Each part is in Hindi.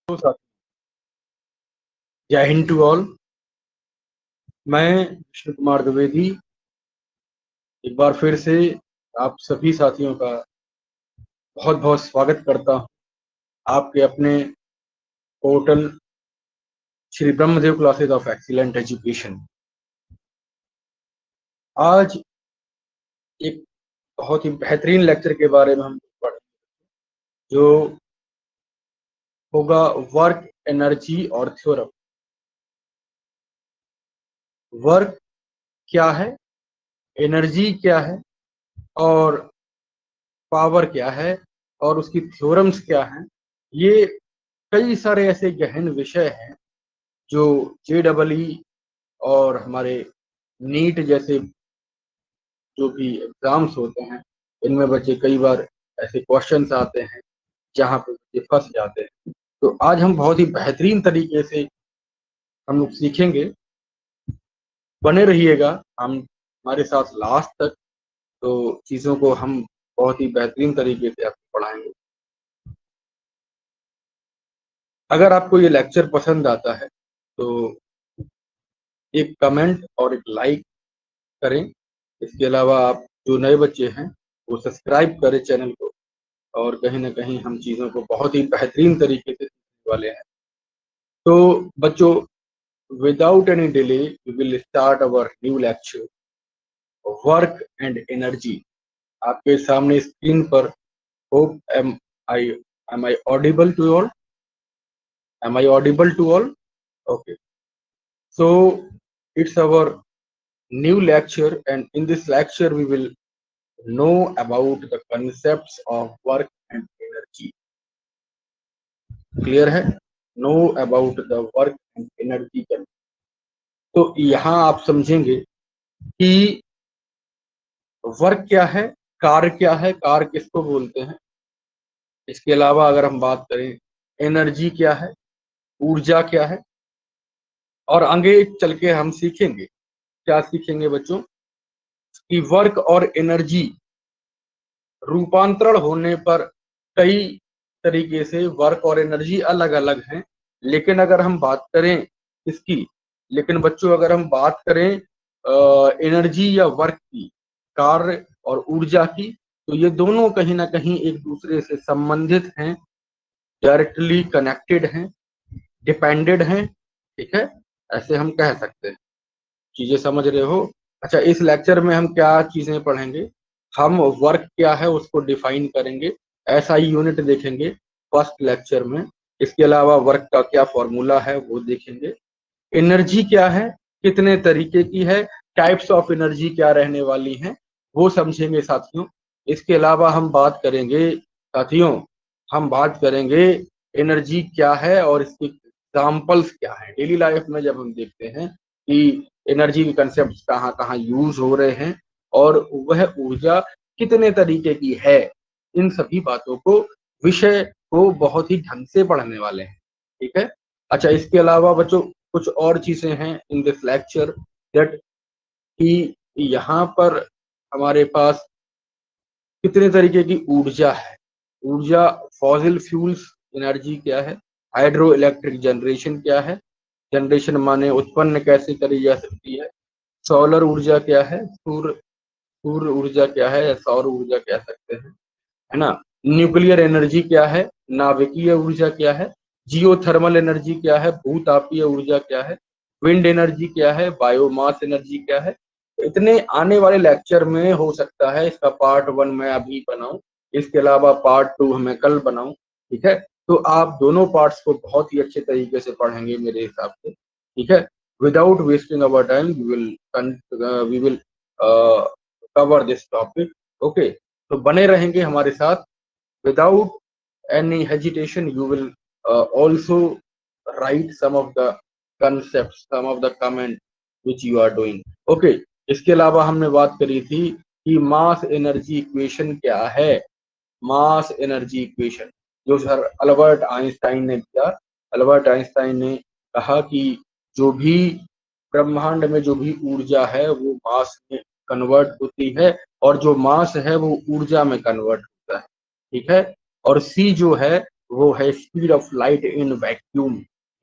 जय हिंद टू ऑल। मैं विष्णु कुमार द्विवेदी एक बार फिर से आप सभी साथियों का बहुत बहुत स्वागत करता हूं आपके अपने portal Shri Brahmadev classes of excellent education. आज एक बहुत ही बेहतरीन लेक्चर के बारे में हम पढ़ें जो होगा वर्क, एनर्जी और थ्योरम। वर्क क्या है, एनर्जी क्या है और पावर क्या है और उसकी थ्योरम्स क्या हैं। ये कई सारे ऐसे गहन विषय हैं जो JEE और हमारे नीट जैसे जो भी एग्जाम्स होते हैं इनमें बच्चे कई बार ऐसे क्वेश्चंस आते हैं जहां पे बच्चे फंस जाते हैं। तो आज हम बहुत ही बेहतरीन तरीके से हम लोग सीखेंगे। बने रहिएगा हम हमारे साथ लास्ट तक, तो चीज़ों को हम बहुत ही बेहतरीन तरीके से आपको पढ़ाएंगे। अगर आपको ये लेक्चर पसंद आता है तो एक कमेंट और एक लाइक करें। इसके अलावा आप जो नए बच्चे हैं वो सब्सक्राइब करें चैनल को, और कहीं ना कहीं हम चीज़ों को बहुत ही बेहतरीन तरीके से सीखने वाले हैं। तो बच्चों, without any delay we will start our new lecture work and energy. आपके सामने स्क्रीन पर hope I am I audible to all? Am I audible to all? Okay, so it's our new lecture, and in this lecture we will know about the concepts of work and energy. Clear है? Know about the work and energy. तो यहाँ आप समझेंगे कि वर्क क्या है, कार्य क्या है, कार्य किसको बोलते हैं। इसके अलावा अगर हम बात करें एनर्जी क्या है, ऊर्जा क्या है, और आगे चल के हम सीखेंगे, क्या सीखेंगे बच्चों, कि वर्क और एनर्जी रूपांतरण होने पर कई तरीके से वर्क और एनर्जी अलग अलग हैं। लेकिन अगर हम बात करें इसकी, लेकिन बच्चों अगर हम बात करें एनर्जी या वर्क की, कार्य और ऊर्जा की, तो ये दोनों कहीं ना कहीं एक दूसरे से संबंधित हैं, डायरेक्टली कनेक्टेड हैं, डिपेंडेड हैं। ठीक है, ऐसे हम कह सकते हैं। चीजें समझ रहे हो? अच्छा, इस लेक्चर में हम क्या चीजें पढ़ेंगे? हम वर्क क्या है उसको डिफाइन करेंगे, SI यूनिट देखेंगे फर्स्ट लेक्चर में। इसके अलावा वर्क का क्या फॉर्मूला है वो देखेंगे। एनर्जी क्या है, कितने तरीके की है, टाइप्स ऑफ एनर्जी क्या रहने वाली हैं, वो समझेंगे साथियों। इसके अलावा हम बात करेंगे साथियों, हम बात करेंगे एनर्जी क्या है और इसके एग्जाम्पल्स क्या है। डेली लाइफ में जब हम देखते हैं कि एनर्जी के कंसेप्ट कहाँ कहाँ यूज हो रहे हैं और वह ऊर्जा कितने तरीके की है, इन सभी बातों को, विषय को बहुत ही ढंग से पढ़ने वाले हैं। ठीक है। अच्छा, इसके अलावा बच्चों कुछ और चीजें हैं इन दिस लेक्चर, दैट कि यहाँ पर हमारे पास कितने तरीके की ऊर्जा है। ऊर्जा, फॉसिल फ्यूल्स एनर्जी क्या है, हाइड्रो इलेक्ट्रिक जनरेशन क्या है, जनरेशन माने उत्पन्न कैसे करी जा सकती है, सोलर ऊर्जा क्या है, सूर्य ऊर्जा क्या है या सौर ऊर्जा कह सकते हैं, है ना। न्यूक्लियर एनर्जी क्या है, नाभिकीय ऊर्जा क्या है, जियोथर्मल एनर्जी क्या है, भूतापीय ऊर्जा क्या है, विंड एनर्जी क्या है, बायोमास एनर्जी क्या है। तो इतने आने वाले लेक्चर में हो सकता है इसका पार्ट 1 मैं अभी बनाऊं, इसके अलावा पार्ट 2 मैं कल बनाऊं। ठीक है, तो आप दोनों पार्ट्स को बहुत ही अच्छे तरीके से पढ़ेंगे मेरे हिसाब से। ठीक है, without wasting our time we will cover this topic. Okay, तो बने रहेंगे हमारे साथ। without any hesitation you will also write some of the concepts, some of the comment which you are doing. Okay, इसके अलावा हमने बात करी थी कि मास एनर्जी इक्वेशन क्या है। मास एनर्जी इक्वेशन जो सर अल्बर्ट आइंस्टाइन ने दिया। अल्बर्ट आइंस्टाइन ने कहा कि जो भी ब्रह्मांड में जो भी ऊर्जा है वो मास में कन्वर्ट होती है, और जो मास है वो ऊर्जा में कन्वर्ट होता है। ठीक है, और सी जो है वो है speed of light in vacuum.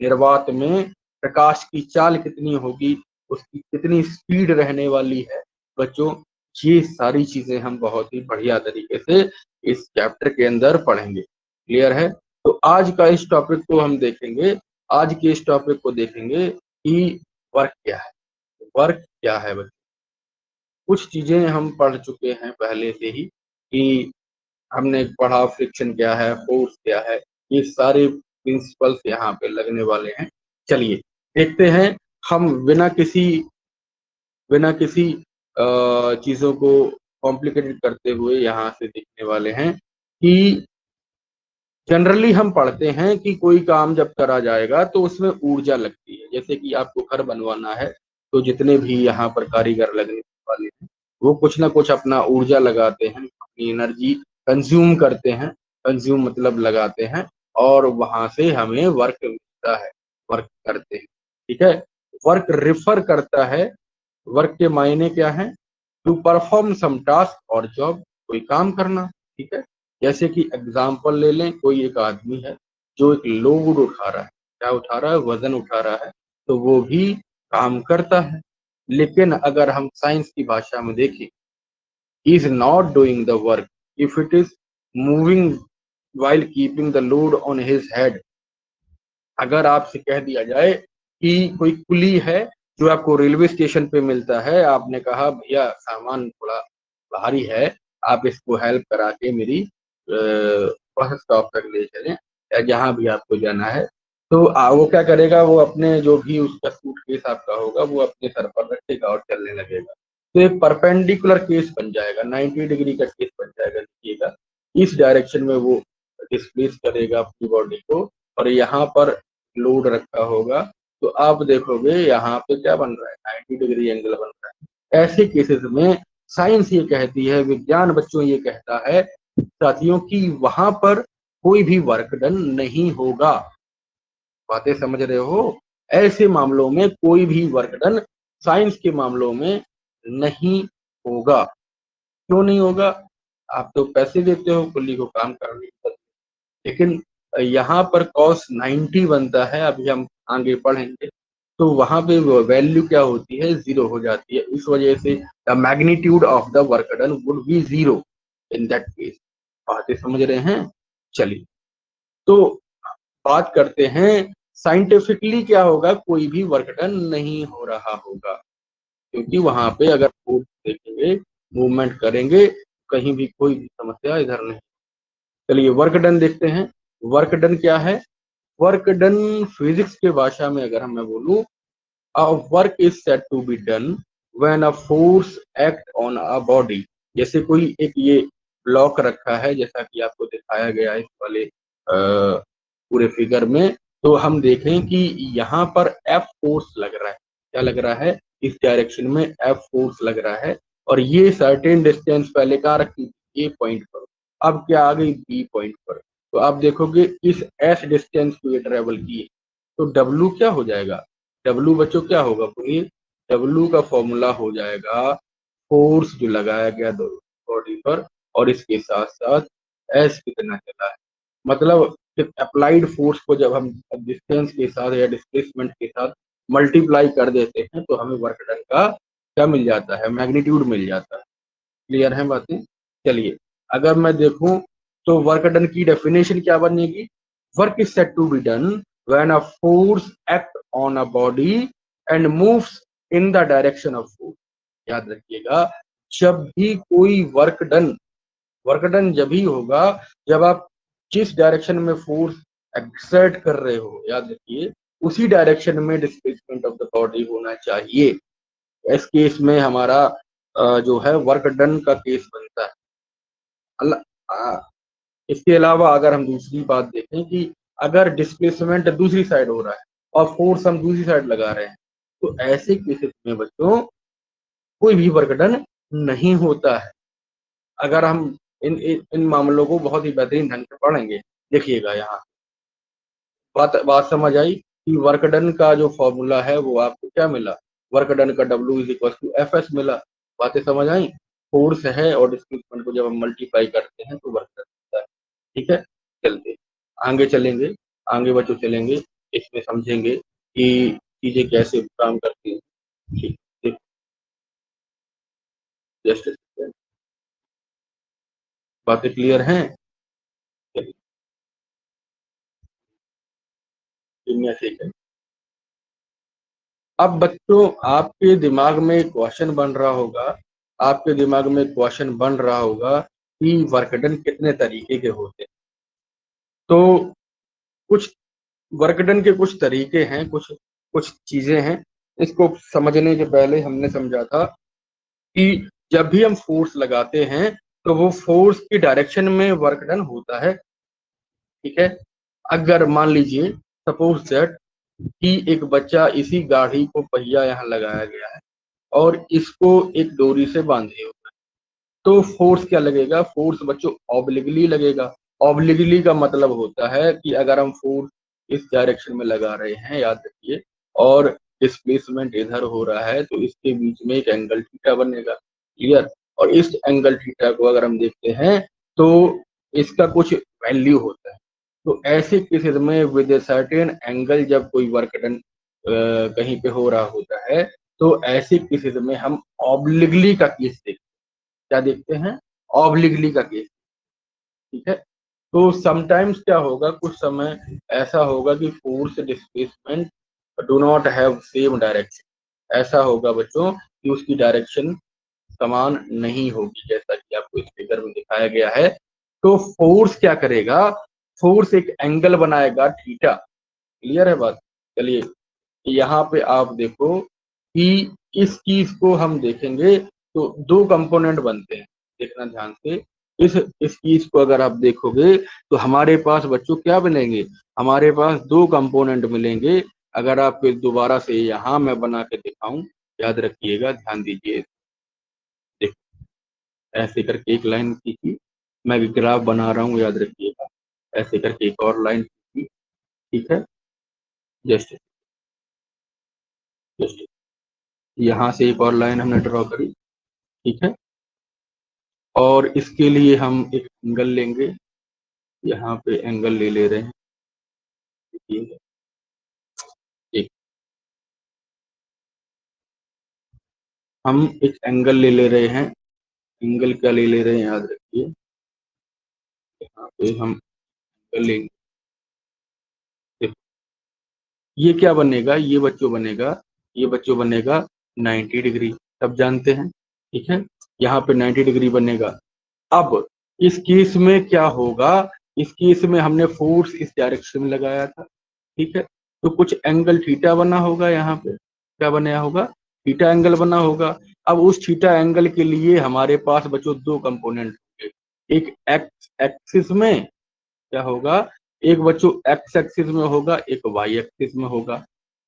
निर्वात में प्रकाश की चाल कितनी होगी, उसकी कितनी स्पीड रहने वाली है बच्चों, ये सारी चीजें हम बहुत ही बढ़िया तरीके से इस चैप्टर के अंदर पढ़ेंगे। क्लियर है? तो आज का इस टॉपिक को हम देखेंगे, आज के इस टॉपिक को देखेंगे कि वर्क क्या है। वर्क क्या है बच्चों? कुछ चीजें हम पढ़ चुके हैं पहले से ही कि हमने पढ़ा फ्रिक्शन क्या है, फोर्स क्या है, ये सारे प्रिंसिपल्स यहाँ पे लगने वाले हैं। चलिए देखते हैं, हम बिना किसी चीजों को कॉम्प्लिकेटेड करते हुए यहाँ से देखने वाले हैं कि जनरली हम पढ़ते हैं कि कोई काम जब करा जाएगा तो उसमें ऊर्जा लगती है। जैसे कि आपको घर बनवाना है, तो जितने भी यहाँ पर कारीगर लगने वाले हैं, वो कुछ ना कुछ अपना ऊर्जा लगाते हैं, अपनी एनर्जी कंज्यूम करते हैं। कंज्यूम मतलब लगाते हैं, और वहां से हमें वर्क मिलता है, वर्क करते हैं। ठीक है? वर्क रिफर करता है, वर्क के मायने क्या है? टू परफॉर्म सम टास्क और जॉब, कोई काम करना। ठीक है? जैसे कि एग्जाम्पल ले लें, कोई एक आदमी है जो एक लोड उठा रहा है, क्या उठा रहा है? वजन उठा रहा है, तो वो भी काम करता है। लेकिन अगर हम साइंस की भाषा में देखें, is not doing the work if it is moving while keeping the load on his head। अगर आपसे कह दिया जाए कि कोई कुली है जो आपको रेलवे स्टेशन पे मिलता है, आपने कहा भैया सामान थोड़ा भारी है, आप इसको हेल्प करा के मेरी बस स्टॉप तक ले चलें या जहाँ भी आपको जाना है, तो वो क्या करेगा, वो अपने जो भी उसका सूटकेस आपका होगा वो अपने सर पर रखेगा और चलने लगेगा। तो एक परपेंडिकुलर केस बन जाएगा, 90 डिग्री का केस बन जाएगा। देखिएगा, इस डायरेक्शन में वो डिस्प्लेस करेगा अपनी बॉडी को, और यहाँ पर लोड रखा होगा, तो आप देखोगे यहाँ पे क्या बन रहा है, 90 डिग्री एंगल बन रहा है। ऐसे केसेस में साइंस ये कहती है, विज्ञान बच्चों ये कहता है साथियों, कि वहां पर कोई भी वर्क डन नहीं होगा। बातें समझ रहे हो? ऐसे मामलों में कोई भी वर्क डन साइंस के मामलों में नहीं होगा। क्यों नहीं होगा? आप तो पैसे देते हो कुल्ली को काम करने के, लेकिन यहाँ पर कॉस 90 बनता है, अभी हम आगे पढ़ेंगे, तो वहां पे वैल्यू क्या होती है, जीरो हो जाती है। इस वजह से the magnitude of the work done would be zero in that case. बातें समझ रहे हैं? चलिए, तो बात करते हैं साइंटिफिकली क्या होगा, कोई भी वर्क डन नहीं हो रहा होगा, क्योंकि वहां पे अगर फोर्स देखेंगे, मूवमेंट करेंगे, कहीं भी कोई भी समस्या इधर नहीं। चलिए वर्क डन देखते हैं। वर्क डन क्या है? वर्क डन फिजिक्स के भाषा में अगर मैं बोलूं, a work is said to be done when a force act on a body. जैसे कोई एक ये ब्लॉक रखा है, जैसा कि आपको दिखाया गया है इस वाले पूरे फिगर में, तो हम देखें कि यहाँ पर एफ फोर्स लग रहा है। क्या लग रहा है? इस डायरेक्शन में एफ फोर्स लग रहा है, और ये सर्टेन डिस्टेंस पहले कहाँ रखी थी? ए पॉइंट पर, अब क्या आ गई? बी पॉइंट पर। तो आप देखोगे इस एस डिस्टेंस को ये ट्रेवल किए, तो डब्ल्यू क्या हो जाएगा? डब्ल्यू बच्चों क्या होगा? बोलिए। डब्ल्यू का फॉर्मूला हो जाएगा फोर्स जो लगाया गया बॉडी पर, और इसके साथ साथ एस कितना चला है। मतलब अप्लाइड फोर्स को जब हम डिस्टेंस के साथ या डिस्प्लेसमेंट के साथ मल्टीप्लाई कर देते हैं, तो हमें वर्क डन का क्या मिल जाता है? मैग्नीट्यूड मिल जाता है। क्लियर है बातें? चलिए, अगर मैं देखूं तो वर्क डन की डेफिनेशन क्या बनेगी? Work is said to be done when a force act on a body and moves in the direction of force. याद रखिएगा, जब भी कोई वर्क डन जब ही होगा जब आप जिस डायरेक्शन में फोर्स एक्सर्ट कर रहे हो, याद रखिए, उसी डायरेक्शन में डिस्प्लेसमेंट ऑफ द बॉडी होना चाहिए। इस केस में हमारा जो है वर्क डन का केस बनता है। इसके अलावा अगर हम दूसरी बात देखें कि अगर डिस्प्लेसमेंट दूसरी साइड हो रहा है और फोर्स हम दूसरी साइड लगा रहे हैं, तो ऐसे केसेस में बच्चों कोई भी वर्क डन नहीं होता है। अगर हम इन मामलों को बहुत ही बेहतरीन ढंग से पढ़ेंगे, देखिएगा यहाँ बात बात समझ आई कि वर्क डन का जो फॉर्मूला है वो आपको क्या मिला? वर्क डन का W is equal to F S मिला। बातें समझ आई? फोर्स है और डिस्प्लेसमेंट को जब हम मल्टीप्लाई करते हैं तो वर्क डन होता है। ठीक है? चलते आगे चलेंगे, आगे बच्चों चलेंगे, इसमें समझेंगे कि चीज़ें कैसे काम करती हैं। ठीक, ठीक, जस्ट बातें क्लियर हैं? चलिए, दुनिया ठीक है। अब बच्चों आपके दिमाग में क्वेश्चन बन रहा होगा, आपके दिमाग में क्वेश्चन बन रहा होगा कि वर्क डन कितने तरीके के होते हैं। तो कुछ वर्क डन के कुछ तरीके हैं, कुछ कुछ चीज़ें हैं। इसको समझने के पहले हमने समझा था कि जब भी हम फ़ोर्स लगाते हैं, तो वो फ़ोर्स की डायरेक्शन में वर्क डन होता है, ठीक है? अगर मान लीजिए सपोज़ दैट कि एक बच्चा इसी गाड़ी को पहिया यहाँ लगाया गया है और इसको एक डोरी से बाँधे हो, तो फ़ोर्स क्या लगेगा? फ़ोर्स बच्चों ऑब्लिकली लगेगा। ऑब्लिकली का मतलब होता है कि अगर हम फ़ोर्स इस डायरेक्शन में लगा रहे हैं, याद रखिए, और डिस्प्लेसमेंट इधर हो रहा है, तो इसके बीच में एक एंगल थीटा बनेगा, क्लियर? और इस एंगल थीटा को अगर हम देखते हैं, तो इसका कुछ वैल्यू होता है। तो ऐसे केसेज़ में विद अ सर्टेन एंगल जब कोई वर्क डन कहीं पे हो रहा होता है, तो ऐसे केसेज़ में हम ऑब्लिकली का केस देखते हैं। क्या देखते हैं? ऑब्लिकली का केस, ठीक है? तो समटाइम्स क्या होगा, कुछ समय ऐसा होगा कि force displacement do not have same direction. ऐसा होगा बच्चों कि उसकी डायरेक्शन समान नहीं होगी, जैसा कि आपको इस फिगर में दिखाया गया है। तो फोर्स क्या करेगा? फोर्स एक एंगल बनाएगा थीटा, क्लियर है बात? चलिए, यहाँ पे आप देखो कि इस चीज़ को हम देखेंगे तो 2 कंपोनेंट बनते हैं, देखना ध्यान से। इस चीज़ को अगर आप देखोगे तो हमारे पास बच्चों क्या बनेंगे? हमारे पास 2 कंपोनेंट मिलेंगे। अगर आप फिर दोबारा से यहाँ मैं बना के दिखाऊँ, याद रखिएगा, ध्यान दीजिए। देखो, ऐसे करके एक लाइन खींची, मैं ग्राफ बना रहा हूँ, याद रखिएगा। ऐसे करके एक और लाइन खींची, ठीक है? जस्ट जस्ट यहाँ से एक और लाइन हमने ड्रॉ करी, ठीक है? और इसके लिए हम एक एंगल लेंगे, यहाँ पे एंगल ले ले रहे हैं, देखिए, एक हम एक एंगल ले ले रहे हैं। एंगल क्या ले ले रहे हैं, याद रखिए, यहाँ पे हम एंगल लेंगे। देखो, ये क्या बनेगा? ये बच्चों बनेगा 90 डिग्री, सब जानते हैं, ठीक है? यहाँ पे 90 डिग्री बनेगा। अब इस केस में क्या होगा? इस केस में हमने फोर्स इस डायरेक्शन में लगाया था, ठीक है? तो कुछ एंगल थीटा बना होगा यहाँ पे, क्या बनाया होगा? थीटा एंगल बना होगा। अब उस थीटा एंगल के लिए हमारे पास बच्चों 2 कंपोनेंट होंगे। एक एक्स एक्सिस में क्या होगा? एक बच्चों एक्स एक्सिस में होगा, एक वाई एक्सिस में होगा,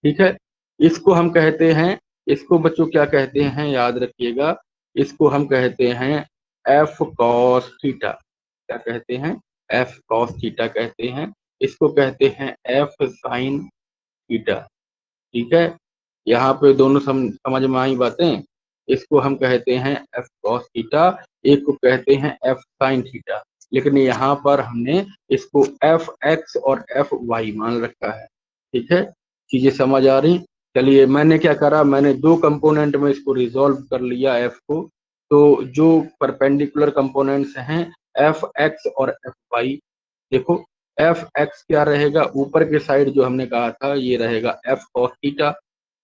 ठीक है? इसको हम कहते हैं, इसको बच्चों क्या कहते हैं, याद रखिएगा, इसको हम कहते हैं एफ कॉस थीटा। क्या कहते हैं? एफ कॉस थीटा कहते हैं। इसको कहते हैं एफ साइन थीटा, ठीक है? यहाँ पे दोनों समझ में आई बातें? इसको हम कहते हैं एफ कॉस थीटा, एक को कहते हैं एफ साइन थीटा। लेकिन यहाँ पर हमने इसको एफ एक्स और एफ वाई मान रखा है, ठीक है? चीजें समझ आ रही? चलिए, मैंने क्या करा, मैंने 2 कंपोनेंट में इसको रिजॉल्व कर लिया एफ को। तो जो परपेंडिकुलर कंपोनेंट्स हैं एफ एक्स और एफ वाई, देखो, एफ एक्स क्या रहेगा? ऊपर के साइड जो हमने कहा था ये रहेगा एफ कॉस थीटा,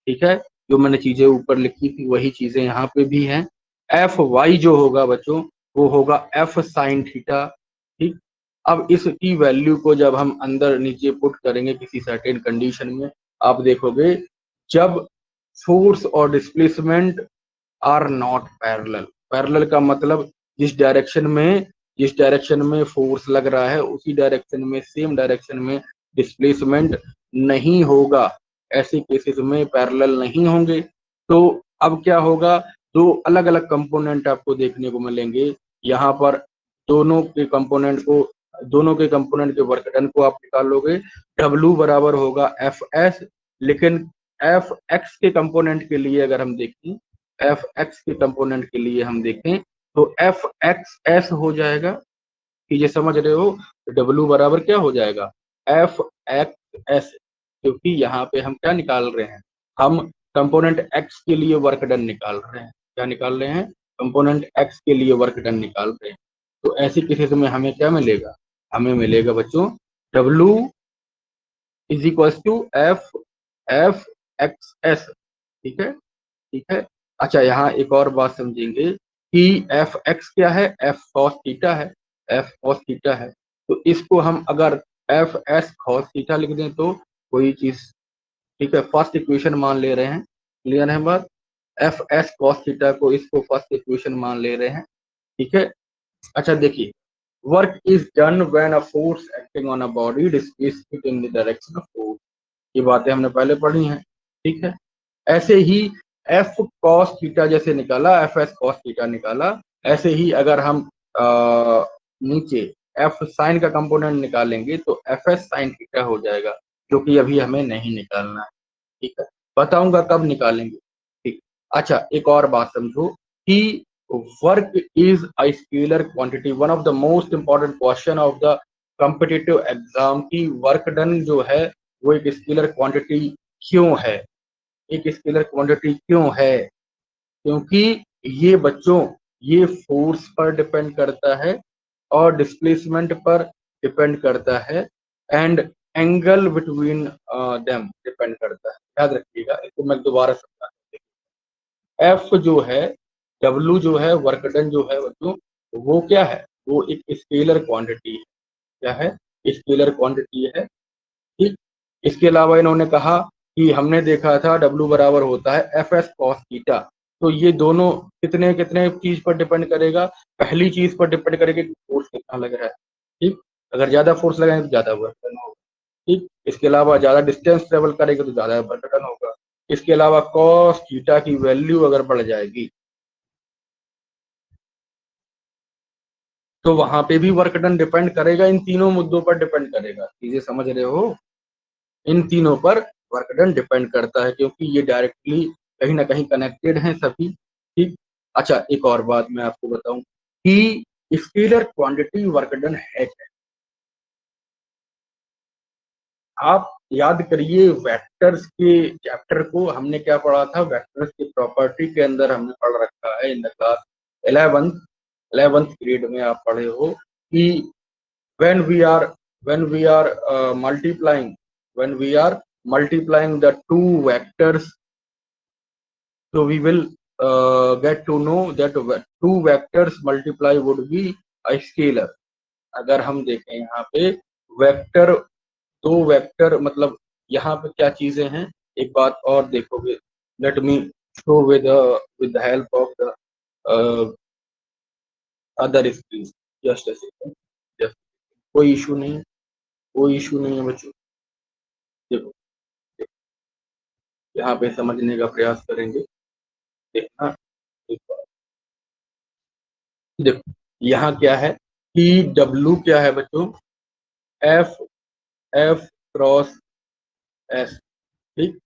ठीक है? जो मैंने चीज़ें ऊपर लिखी थी वही चीज़ें यहाँ पे भी हैं। एफ वाई जो होगा बच्चों, वो होगा एफ साइन थीटा, ठीक? अब इसकी वैल्यू को जब हम अंदर नीचे पुट करेंगे किसी सर्टेन कंडीशन में, आप देखोगे जब फोर्स और displacement are not parallel. Parallel का मतलब जिस डायरेक्शन में फोर्स लग रहा है उसी डायरेक्शन में, सेम डायरेक्शन में डिस्प्लेसमेंट नहीं होगा। ऐसे केसेस में पैरेलल नहीं होंगे। तो अब क्या होगा? 2 अलग-अलग कंपोनेंट आपको देखने को मिलेंगे। यहाँ पर दोनों के कंपोनेंट को दोनों के कंपोनेंट के वर्क डन को आप निकालोगे, W बराबर होगा Fs। लेकिन Fx के कंपोनेंट के लिए अगर हम देखें, एफ एक्स के कंपोनेंट के लिए हम देखें तो एफ एक्स एस हो जाएगा, चीजें समझ रहे हो? डब्ल्यू बराबर क्या हो जाएगा? एफ एक्स एस, क्योंकि यहाँ पे हम क्या निकाल रहे हैं? हम कंपोनेंट एक्स के लिए वर्क डन निकाल रहे हैं। क्या निकाल रहे हैं? कंपोनेंट एक्स के लिए वर्क डन निकाल रहे हैं। तो ऐसी केसेस में हमें क्या मिलेगा? हमें मिलेगा बच्चों W is equal to F F x S. ठीक है, ठीक है। अच्छा, यहाँ एक और बात समझेंगे कि एफ एक्स क्या है? एफ कॉस थीटा है, एफ कॉस थीटा है। तो इसको हम अगर एफ एस कॉस थीटा लिख दें तो कोई चीज, ठीक है, फर्स्ट इक्वेशन मान ले रहे हैं। क्लियर है बात? एफ एस कॉस थीटा को इसको फर्स्ट इक्वेशन मान ले रहे हैं। ठीक है। अच्छा देखिए, work is done when a force acting on a body displaced in the direction of force. ये बातें हमने पहले पढ़ी हैं। ठीक है। ऐसे ही एफ कॉस थीटा जैसे निकाला, एफ एस कॉस थीटा निकाला, ऐसे ही अगर हम नीचे एफ साइन का कंपोनेंट निकालेंगे तो एफ एस साइन थीटा हो जाएगा, जो कि अभी हमें नहीं निकालना है। ठीक है, बताऊंगा कब निकालेंगे। ठीक। अच्छा, एक और बात समझो कि work is a scalar quantity. One of the most important question of the competitive exam की वर्क डन जो है वो एक स्केलर क्वांटिटी क्यों है? एक स्केलर क्वांटिटी क्यों है? क्योंकि ये बच्चों, ये फोर्स पर डिपेंड करता है और डिस्प्लेसमेंट पर डिपेंड करता है and angle between them depend करता है। याद रखिएगा, इसको मैं दोबारा समझा। एफ जो है, डब्ल्यू जो है, वर्क डन जो है बच्चों, वो क्या है? वो एक स्केलर क्वांटिटी है। क्या है? स्केलर क्वांटिटी है। ठीक। इसके अलावा इन्होंने कहा कि हमने देखा था डब्ल्यू बराबर होता है एफ एस कॉस थीटा। तो ये दोनों कितने कितने चीज पर डिपेंड करेगा? पहली चीज पर डिपेंड करेगा कि फोर्स कितना लग रहा है। ठीक। अगर ज्यादा फोर्स लगाएंगे तो ज्यादा वर्क डन होगा। ठीक। इसके अलावा ज्यादा डिस्टेंस ट्रेवल करेगा तो ज्यादा वर्क डन होगा। इसके अलावा कॉस थीटा की वैल्यू अगर बढ़ जाएगी तो वहां पे भी वर्क डन डिपेंड करेगा। इन तीनों मुद्दों पर डिपेंड करेगा। चीजें समझ रहे हो? इन तीनों पर वर्क डन डिपेंड करता है, क्योंकि ये डायरेक्टली कहीं ना कहीं कनेक्टेड हैं सभी। ठीक। अच्छा, एक और बात मैं आपको बताऊं कि स्केलर क्वांटिटी वर्क डन है क्या? आप याद करिए, वेक्टर्स के चैप्टर को हमने क्या पढ़ा था? वेक्टर्स की प्रॉपर्टी के अंदर हमने पढ़ रखा है in the class 11th 11th grade में आप पढ़े हो कि when we are when we are multiplying when we are multiplying the two vectors, so we will get to know that two vectors multiply would be a scalar। अगर हम देखें यहाँ पे वेक्टर, दो वेक्टर मतलब यहाँ पे क्या चीजें हैं, एक बात और देखोगे। Let me show with the help of the other screen, just a second, just कोई इशू नहीं है, कोई इशू नहीं है बच्चों। देखो, यहाँ पे समझने का प्रयास करेंगे। देखना एक बार, देखो यहाँ क्या है कि W क्या है बच्चों? F F cross S. ठीक।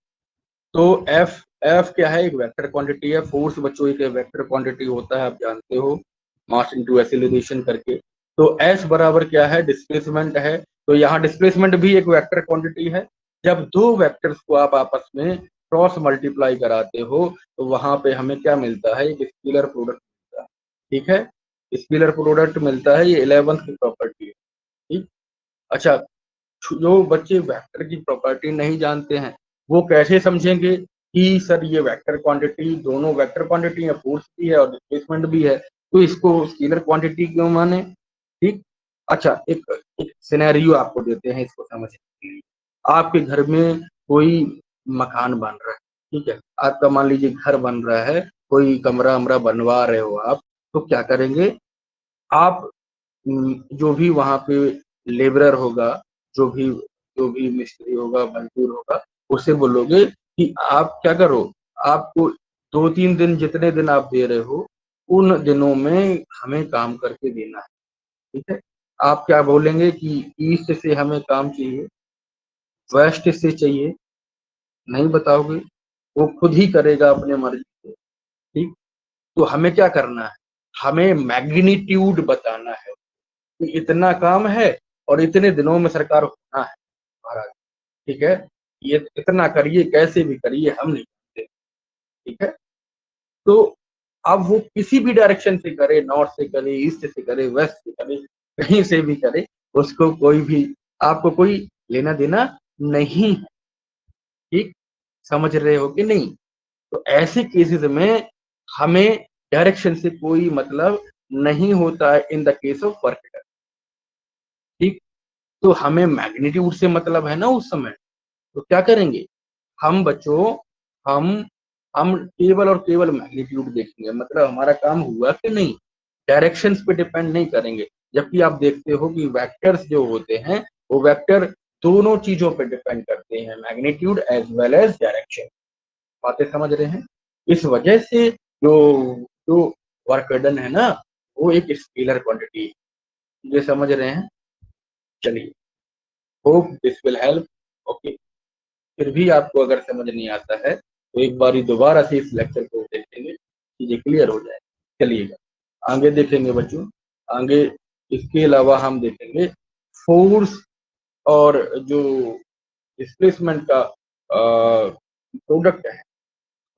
तो एफ एफ क्या है? एक वेक्टर क्वांटिटी है। फोर्स बच्चों एक वेक्टर क्वांटिटी होता है, आप जानते हो, मास इनटू एक्सीलरेशन करके। तो एस बराबर क्या है? डिस्प्लेसमेंट है। तो यहाँ डिस्प्लेसमेंट भी एक वेक्टर क्वांटिटी है। जब दो वेक्टर्स को आप आपस में क्रॉस मल्टीप्लाई कराते हो तो वहां पे हमें क्या मिलता है? एक स्केलर प्रोडक्ट मिलता है। ठीक है, स्केलर प्रोडक्ट मिलता है। ये 11th की प्रॉपर्टी है। ठीक। अच्छा, जो बच्चे वेक्टर की प्रॉपर्टी नहीं जानते हैं वो कैसे समझेंगे कि सर ये वेक्टर क्वांटिटी, दोनों वेक्टर क्वांटिटी है, फोर्स भी है और डिस्प्लेसमेंट भी है, तो इसको स्केलर क्वांटिटी क्यों माने? ठीक। अच्छा, एक सिनेरियो आपको देते हैं इसको समझने के लिए। आपके घर में कोई मकान बन रहा है। ठीक है, आपका मान लीजिए घर बन रहा है, कोई कमरा वमरा बनवा रहे हो आप, तो क्या करेंगे आप? जो भी वहां पे लेबरर होगा, जो भी जो भी मिस्त्री होगा, मजदूर होगा, उससे बोलोगे कि आप क्या करो, आपको 2-3 दिन जितने दिन आप दे रहे हो उन दिनों में हमें काम करके देना है। ठीक है। आप क्या बोलेंगे कि ईस्ट से हमें काम चाहिए, वेस्ट से चाहिए? नहीं बताओगे, वो खुद ही करेगा अपने मर्जी से। ठीक। तो हमें क्या करना है? हमें मैग्नीट्यूड बताना है। कि इतना काम है और इतने दिनों में सरकार होना है महाराज, ठीक है? ये इतना करिए, कैसे भी करिए, हम नहीं जानते, ठीक है? तो अब वो किसी भी डायरेक्शन से करे, नॉर्थ से करे, ईस्ट से करे, वेस्ट से करे, कहीं से भी करे, उसको कोई भी आपको कोई लेना-देना नहीं है, ठीक? समझ रहे हो कि नहीं? तो ऐसे केसेस में हमें डायरेक्शन से कोई मतलब नहीं होता है in the case of work done, ठीक? तो हमें मैग्नीट्यूड से मतलब है ना उस समय, तो क्या करेंगे? हम बच्चों हम हम केवल और केवल मैग्नीट्यूड देखेंगे, मतलब हमारा काम हुआ कि नहीं, डायरेक्शंस पे डिपेंड नहीं करेंगे। जबकि आप देखते हो कि वेक्टर्स जो होते हैं, वो वेक्टर दोनों चीज़ों पे डिपेंड करते हैं, magnitude as well as direction. बातें समझ रहे हैं? इस वजह से जो जो वर्क डन है ना, वो एक स्केलर क्वांटिटी है। ये समझ रहे हैं? चलिए, hope this will help. Okay. फिर भी आपको अगर समझ नहीं आता है, तो एक बारी दोबारा से इस लेक्चर को देखेंगे, चीज़ें क्लियर हो जाएँ। चलिएगा, आगे देखेंगे बच्चों, आगे इसके अलावा हम देखेंगे फ़ोर्स और जो डिस्प्लेसमेंट का प्रोडक्ट है,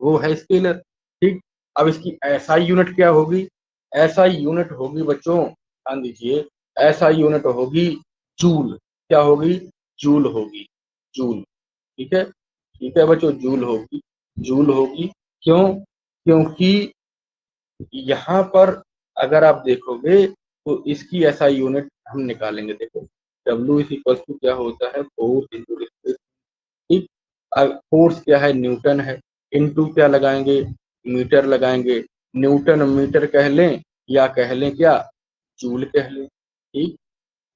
वो है स्केलर, ठीक? अब इसकी एसआई यूनिट क्या होगी? एसआई यूनिट होगी बच्चों, ध्यान दीजिए, एसआई यूनिट होगी जूल। क्या होगी? जूल होगी, जूल, ठीक है? ठीक है बच्चों, जूल होगी, जूल होगी। क्यों? क्योंकि यहाँ पर अगर आप देखोगे तो इसकी एसआई यूनिट हम निकालेंगे, देखो W इज इक्वल टू क्या होता है, फोर्स इंटू डिस्प्लेसमेंट, ठीक? फोर्स क्या है? न्यूटन है, इंटू क्या लगाएंगे? मीटर लगाएंगे। न्यूटन मीटर कह लें या कह लें क्या? जूल कह लें, ठीक?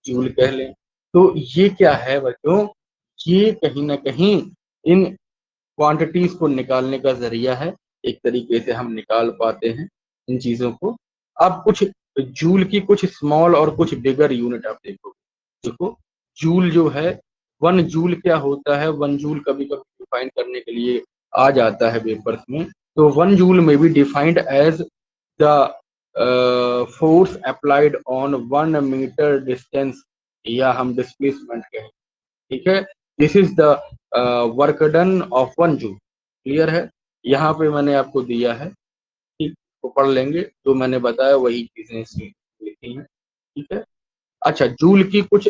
जूल कह लें। तो ये क्या है बच्चों? ये कहीं न कहीं इन क्वांटिटीज़ को निकालने का ज़रिया है, एक तरीके से हम निकाल पाते हैं इन चीज़ों को। अब कुछ जूल की कुछ स्मॉल और कुछ बिगर यूनिट आप देखो, जूल जो है, 1 जूल क्या होता है? 1 जूल कभी-कभी डिफाइन करने के लिए आ जाता है पेपर्स में। तो 1 joule may be defined as the force applied on 1 metre distance, या हम डिस्प्लेसमेंट कहें, ठीक है? This is the work done of 1 joule. Clear है? यहाँ पे मैंने आपको दिया है, ठीक? तो पढ़ लेंगे, जो मैंने बताया वही चीज़ें इसमें लिखी हैं, ठीक है? अच्छा, जूल की कुछ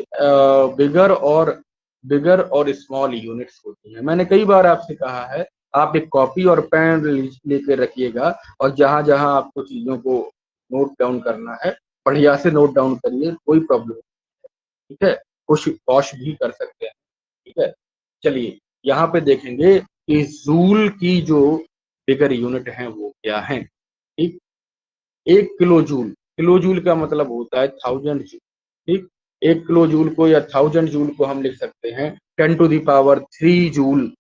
बिगर और स्मॉल यूनिट्स होती हैं। मैंने कई बार आपसे कहा है, आप एक कॉपी और पेन लेके रखिएगा, और जहाँ-जहाँ आपको चीज़ों को नोट डाउन करना है, बढ़िया से नोट डाउन करिए, कोई प्रॉब्लम, ठीक है? कुछ पॉश भी कर सकते हैं, ठीक है? चलिए, यहाँ पे देखेंगे कि जूल की जो बिगर यूनिट हैं वो क्या हैं, ठीक? 1 किलो जूल, किलो जूल का मतलब होता है 1000 जूल, ठीक? 1 किलो जूल को या 1000 जूल को हम लिख सकते हैं 10 to the power 3 joule,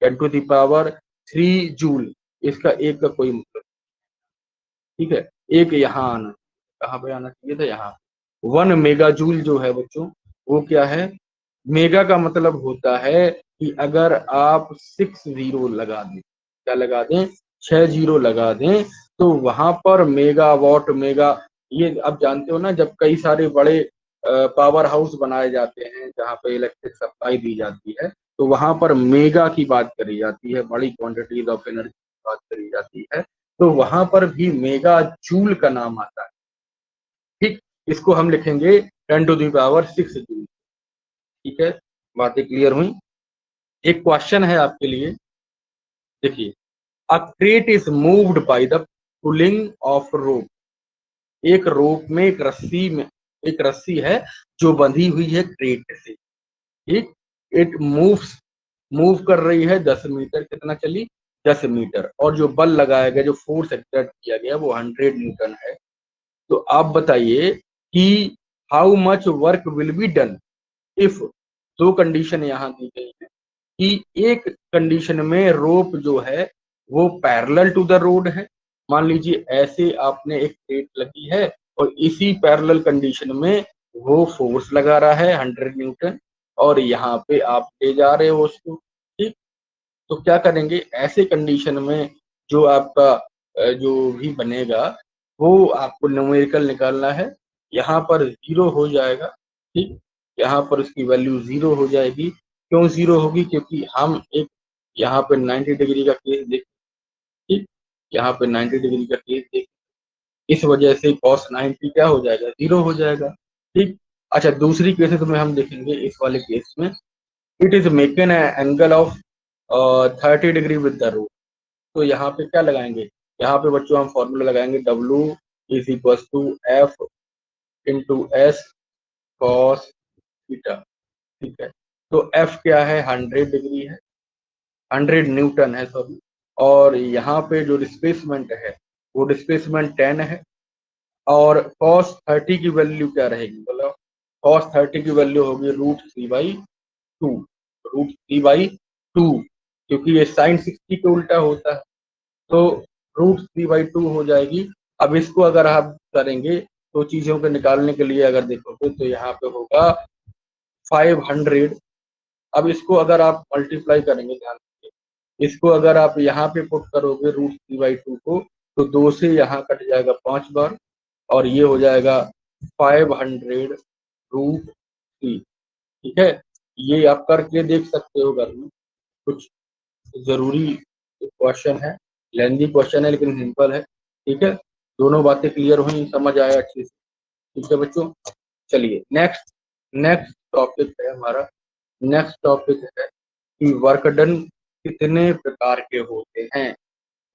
10 to the power 3 joule. इसका 1 का कोई मतलब, ठीक है? 1 यहाँ आना, कहाँ पे आना चाहिए था? यहाँ। 1 मेगा जूल जो है बच्चों, वो क्या है? मेगा का मतलब होता है कि अगर आप 6 ज़ीरो लगा दें, क्या लगा दें? 6 ज़ीरो लगा दें, तो वहाँ पर मेगावाट ये आप जानते हो ना, जब कई सारे बड़े पावर हाउस बनाए जाते हैं, जहाँ पे इलेक्ट्रिक सप्लाई दी जाती है, तो वहाँ पर मेगा की बात करी जाती है, बड़ी क्वांटिटीज़ ऑफ एनर्जी की बात करी जाती है, तो वहाँ पर भी मेगा जूल का नाम आता है, ठीक? इसको हम लिखेंगे 10 टू द पावर 6 जूल, ठीक है? बातें क्लियर हुई? एक क्वेश्चन है आपके लिए, देखिए, a crate is moved by the pulling of rope. एक रोप में एक रस्सी है जो बंधी हुई है क्रेट से, ठीक? इट मूव कर रही है 10 मीटर, कितना चली? 10 मीटर, और जो बल लगाया गया, जो फोर्स एक्सर्ट किया गया, वो 100 न्यूटन है। तो आप बताइए कि how much work will be done if, दो कंडीशन यहाँ दी गई है कि एक कंडीशन में रोप जो है वो पैरेलल टू द रोड है। मान लीजिए ऐसे आपने एक प्लेट लगी है, और इसी पैरेलल कंडीशन में वो फोर्स लगा रहा है 100 न्यूटन, और यहाँ पे आप ले जा रहे हो उसको, ठीक? तो क्या करेंगे ऐसे कंडीशन में? जो आपका जो भी बनेगा, वो आपको न्यूमेरिकल निकालना है, यहाँ पर 0 हो जाएगा, ठीक? यहाँ पर उसकी वैल्यू 0 हो जाएगी। क्यों 0 होगी? क्योंकि हम एक यहाँ पे 90 डिग्री का केस देख, ठीक? यहाँ पे 90 डिग्री का केस देख, इस वजह से cos 90 क्या हो जाएगा? 0 हो जाएगा, ठीक? अच्छा, दूसरी केसेस में हम देखेंगे, इस वाले केस में it is making angle of 30 degree with the route. तो यहाँ पे क्या लगाएंगे? यहाँ पे बच्चों हम फॉर्मूला लगाएंगे, W is equal to F into S cos theta, ठीक है? तो F क्या है? 100 डिग्री है, 100 न्यूटन है, सॉरी। और यहाँ पे जो डिस्प्लेसमेंट है वो डिस्प्लेसमेंट 10 है। और cos 30 की वैल्यू क्या रहेगी? बोलो, cos 30 की वैल्यू होगी √3/2, √3/2, क्योंकि ये sin 60 के उल्टा होता है, तो √3/2 हो जाएगी। अब इसको अगर आप करेंगे तो चीजों को निकालने के लिए अगर देखोगे तो यहाँ पे होगा 500। अब इसको अगर आप मल्टीप्लाई करेंगे, ध्यान रखिए, इसको अगर आप यहाँ पे पुट करोगे √3/2 को, तो 2 से यहाँ कट जाएगा 5 बार, और ये हो जाएगा 500√3, ठीक है? ये आप करके देख सकते हो घर में, कुछ जरूरी क्वेश्चन है, लेंथी क्वेश्चन है लेकिन सिंपल है, ठीक है? दोनों बातें क्लियर हुई, समझ आया अच्छे से, ठीक है बच्चों? चलिए नेक्स्ट नेक्स्ट टॉपिक है हमारा, नेक्स्ट टॉपिक है कि वर्क डन कितने प्रकार के होते हैं,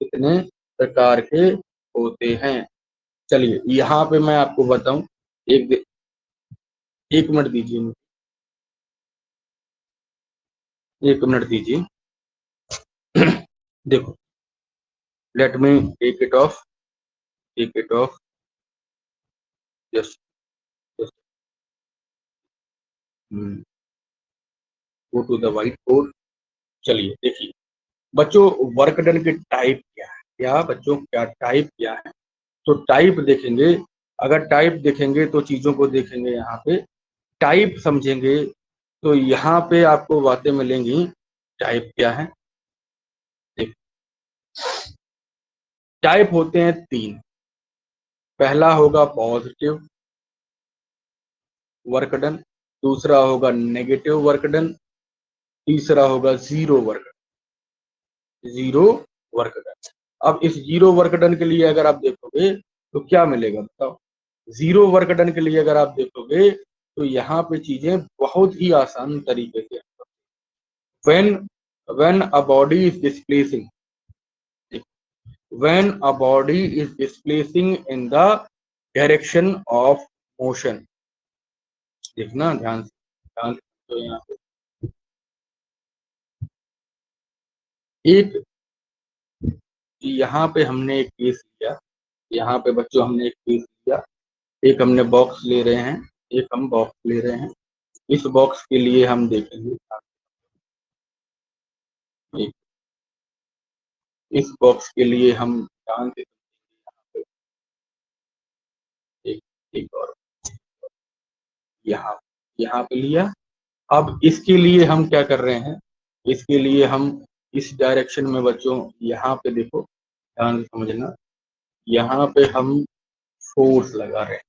कितने प्रकार के होते हैं। चलिए यहाँ पे मैं आपको बताऊं, एक एक मिनट दीजिए मुझे, एक मिनट दीजिए। देखो, let me take it off, take it off, just just go to the white board. चलिए देखिए बच्चों, वर्क डन के टाइप क्या है, क्या बच्चों, क्या टाइप क्या है? तो टाइप देखेंगे, अगर टाइप देखेंगे तो चीजों को देखेंगे, यहाँ पे टाइप समझेंगे तो यहाँ पे आपको बातें मिलेंगी। टाइप क्या है? देख, टाइप होते हैं 3। पहला होगा पॉजिटिव वर्क डन, दूसरा होगा नेगेटिव वर्क डन, तीसरा होगा zero work, zero work done. अब इस जीरो वर्क डन के लिए अगर आप देखोगे तो क्या मिलेगा बताओ? जीरो वर्क डन के लिए अगर आप देखोगे तो यहाँ पे चीजें बहुत ही आसान तरीके से, when when a body is displacing, when a body is displacing in the direction of motion, देखना ध्यान से, ध्यान से। तो यहाँ पे एक, यहाँ पे हमने एक केस लिया, यहाँ पे बच्चों हमने एक केस लिया, एक हमने बॉक्स ले रहे हैं, एक हम बॉक्स ले रहे हैं। इस बॉक्स के लिए हम देखेंगे, एक इस बॉक्स के लिए हम ध्यान से, एक एक और यहाँ यहाँ पे लिया। अब इसके लिए हम क्या कर रहे हैं? इसके लिए हम इस डायरेक्शन में बच्चों, यहाँ पे देखो, ध्यान से समझना, यहाँ पे हम फोर्स लगा रहे हैं।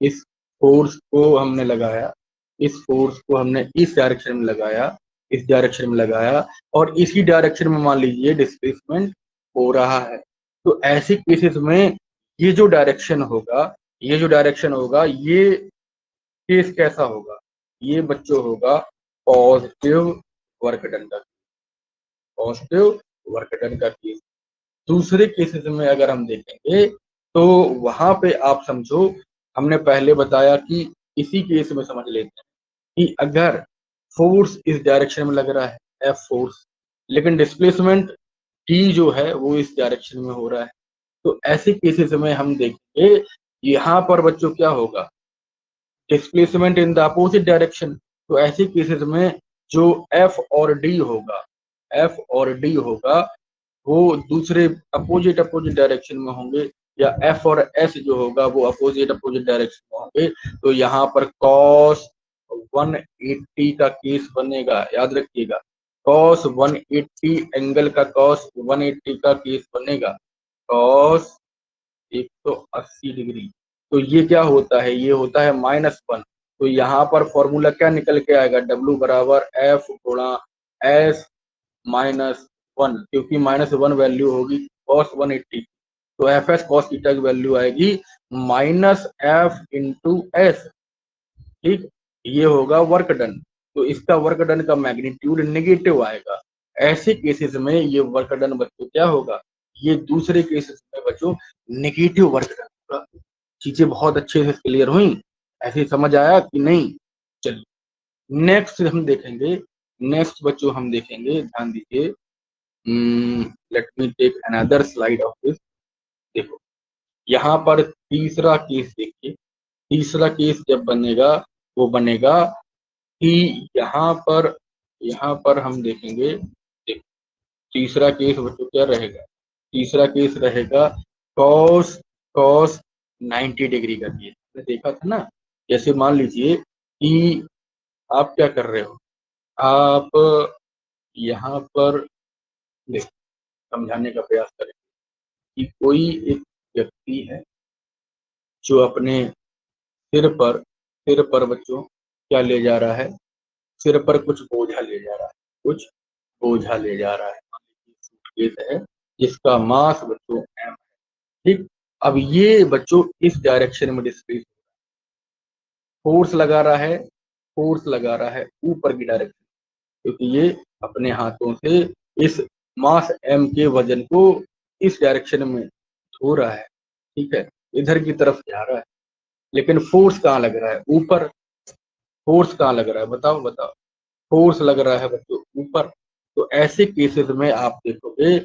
इस फोर्स को हमने लगाया, इस फोर्स को हमने इस डायरेक्शन में लगाया, इस डायरेक्शन में लगाया, और इसी डायरेक्शन में मान लीजिए डिस्प्लेसमेंट हो रहा है। तो ऐसे केसेस में ये जो डायरेक्शन होगा, ये जो डायरेक्शन होगा, ये केस कैसा होगा? ये बच्चों होगा पॉजिटिव वर्क डन का, पॉजिटिव वर्क डन का केस। दूसरे केसेस में अगर हम देखेंगे तो वहां पे आप समझो, हमने पहले बताया कि इसी केस में समझ लेते हैं कि अगर फोर्स इस डायरेक्शन में लग रहा है, एफ फोर्स, लेकिन डिस्प्लेसमेंट टी जो है वो इस डायरेक्शन में हो रहा है, तो ऐसे केसेस में हम देखेंगे यहाँ पर बच्चों क्या होगा? Displacement in the opposite direction. तो ऐसे केसेस में जो एफ और डी होगा, एफ और डी होगा, वो दूसरे अपोजिट अपोजिट डायरेक्शन में होंगे, या एफ और एस जो होगा वो अपोजिट अपोजिट डायरेक्शन में होंगे। तो यहाँ पर cos 180 का केस बनेगा, याद रखिएगा, cos 180 एंगल का cos 180 का केस बनेगा, cos 180 डिग्री। तो ये क्या होता है, ये होता है -1। तो यहाँ पर फॉर्मूला क्या निकल के आएगा, W बराबर F गुणा S -1, क्योंकि -1 वैल्यू होगी cos 180, तो Fs cos थीटा की वैल्यू आएगी -F इंटू एस। ठीक, ये होगा वर्क डन, तो इसका वर्क डन का मैग्नीट्यूड नेगेटिव आएगा। ऐसे केसेस में ये वर्क डन बच्चों क्या होगा, ये दूसरे केसेस में बच्चों नेगेटिव वर्क डन होगा। चीजें बहुत अच्छे से क्लियर हुई, ऐसे समझ आया कि नहीं? चलिए नेक्स्ट हम देखेंगे, नेक्स्ट बच्चों हम देखेंगे, ध्यान दीजिए। Let me take another slide of this. देखो यहाँ पर तीसरा केस देखिए, तीसरा केस जब बनेगा वो बनेगा कि यहाँ पर हम देखेंगे। देखो तीसरा केस बच्चों क्या रहेगा, तीसरा केस रहेगा कॉस कॉस 90 डिग्री का केस। आपने देखा था ना, जैसे मान लीजिए कि आप क्या कर रहे हो, आप यहाँ पर देखो, समझाने का प्रयास करें कि कोई एक व्यक्ति है जो अपने सिर पर बच्चों क्या ले जा रहा है, सिर पर कुछ बोझा ले जा रहा है, कुछ बोझा ले जा रहा है। सूटकेस है जिसका मास बच्चों m, ठीक। अब ये बच्चों इस डायरेक्शन में डिस्प्लेस, फोर्स लगा रहा है, फोर्स लगा रहा है ऊपर की डायरेक्शन, क्योंकि ये अपने हाथों से इस मास m के वजन को इस डायरेक्शन में धो रहा है, ठीक है, इधर की तरफ जा रहा है। लेकिन फोर्स कहाँ लग रहा है, ऊपर। फोर्स कहाँ लग रहा है, बताओ बताओ। फोर्स लग रहा है बच्चों ऊपर। तो ऐसे केसेस में आप देखोगे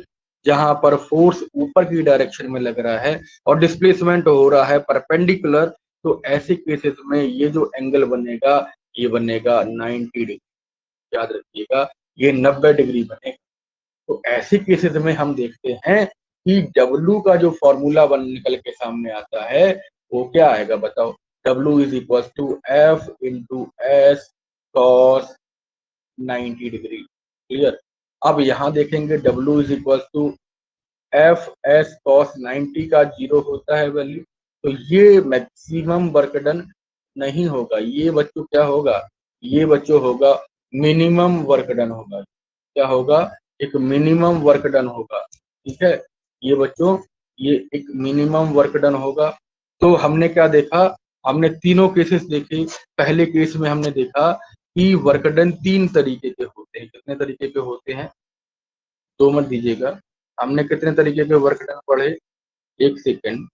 जहां पर फोर्स ऊपर की डायरेक्शन में लग रहा है और डिस्प्लेसमेंट हो रहा है परपेंडिकुलर, तो ऐसे केसेस में ये जो एंगल बनेगा ये बनेगा 90 डिग्री। याद रखिएगा, ये 90 डिग्री बनेगा। तो ऐसे केसेस में हम देखते हैं कि W का जो फॉर्मूला बन निकल के सामने आता है वो क्या आएगा, बताओ। W is equal to F into S cos 90 degree. Clear. अब यहाँ देखेंगे W is equal to F S cos 90 का 0 होता है वैल्यू, तो ये मैक्सिमम वर्क डन नहीं होगा, ये बच्चों क्या होगा, ये बच्चों होगा मिनिमम वर्क डन होगा। क्या होगा, एक मिनिमम वर्क डन होगा, ठीक है। ये बच्चों ये एक मिनिमम वर्क डन होगा। तो हमने क्या देखा, हमने तीनों केसेस देखे। पहले केस में हमने देखा कि वर्क डन 3 तरीके के होते हैं। कितने तरीके के होते हैं, दो मत दीजिएगा। हमने कितने तरीके के वर्क डन पढ़े, एक सेकेंड।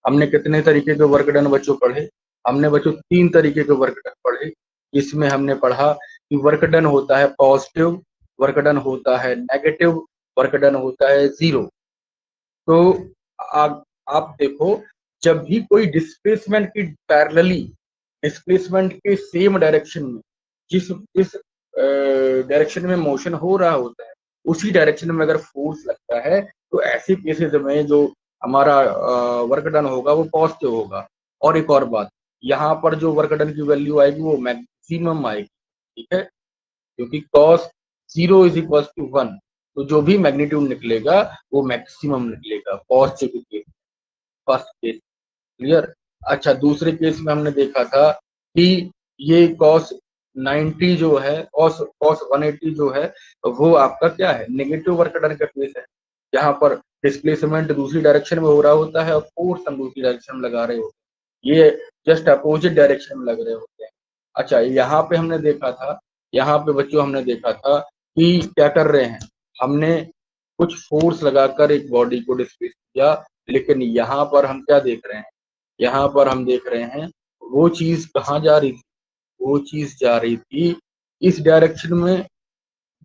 हमने कितने तरीके के वर्क डन बच्चों पढ़े, हमने बच्चों 3 तरीके के वर्क डन पढ़े। इसमें हमने पढ़ा कि वर्क डन होता है पॉजिटिव, वर्क डन होता है नेगेटिव, वर्क डन होता है 0। तो आप देखो, जब भी कोई डिस्प्लेसमेंट की पैरेलली, डिस्प्लेसमेंट के सेम डायरेक्शन में जिस जिस डायरेक्शन में मोशन हो रहा होता है उसी डायरेक्शन में अगर फोर्स लगता है, तो ऐसे केसेस में जो हमारा वर्क डन होगा वो पॉजिटिव होगा। और एक और बात, यहाँ पर जो वर्क डन की वैल्यू आएगी वो मैक्सिमम आएगी, ठीक है, क्योंकि cos 0 इज इक्वल टू 1, तो जो भी मैग्नीट्यूड निकलेगा वो मैक्सिमम निकलेगा positive case, first case. Clear. अच्छा, दूसरे केस में हमने देखा था कि ये cos 90 जो है, cos 180 जो है वो आपका क्या है, नेगेटिव वर्क डन का केस है, जहां पर डिस्प्लेसमेंट दूसरी डायरेक्शन में हो रहा होता है और फोर्स हम दूसरी डायरेक्शन में लगा रहे होते हैं, ये जस्ट अपोजिट डायरेक्शन में लग रहे होते हैं। अच्छा, यहाँ पे हमने देखा था, यहाँ पे बच्चों हमने देखा था कि क्या कर रहे हैं, हमने कुछ फोर्स लगाकर एक बॉडी को डिस्प्लेस किया, लेकिन यहाँ पर हम क्या देख रहे हैं, यहाँ पर हम देख रहे हैं वो चीज कहाँ जा रही थी, वो चीज जा रही थी इस डायरेक्शन में,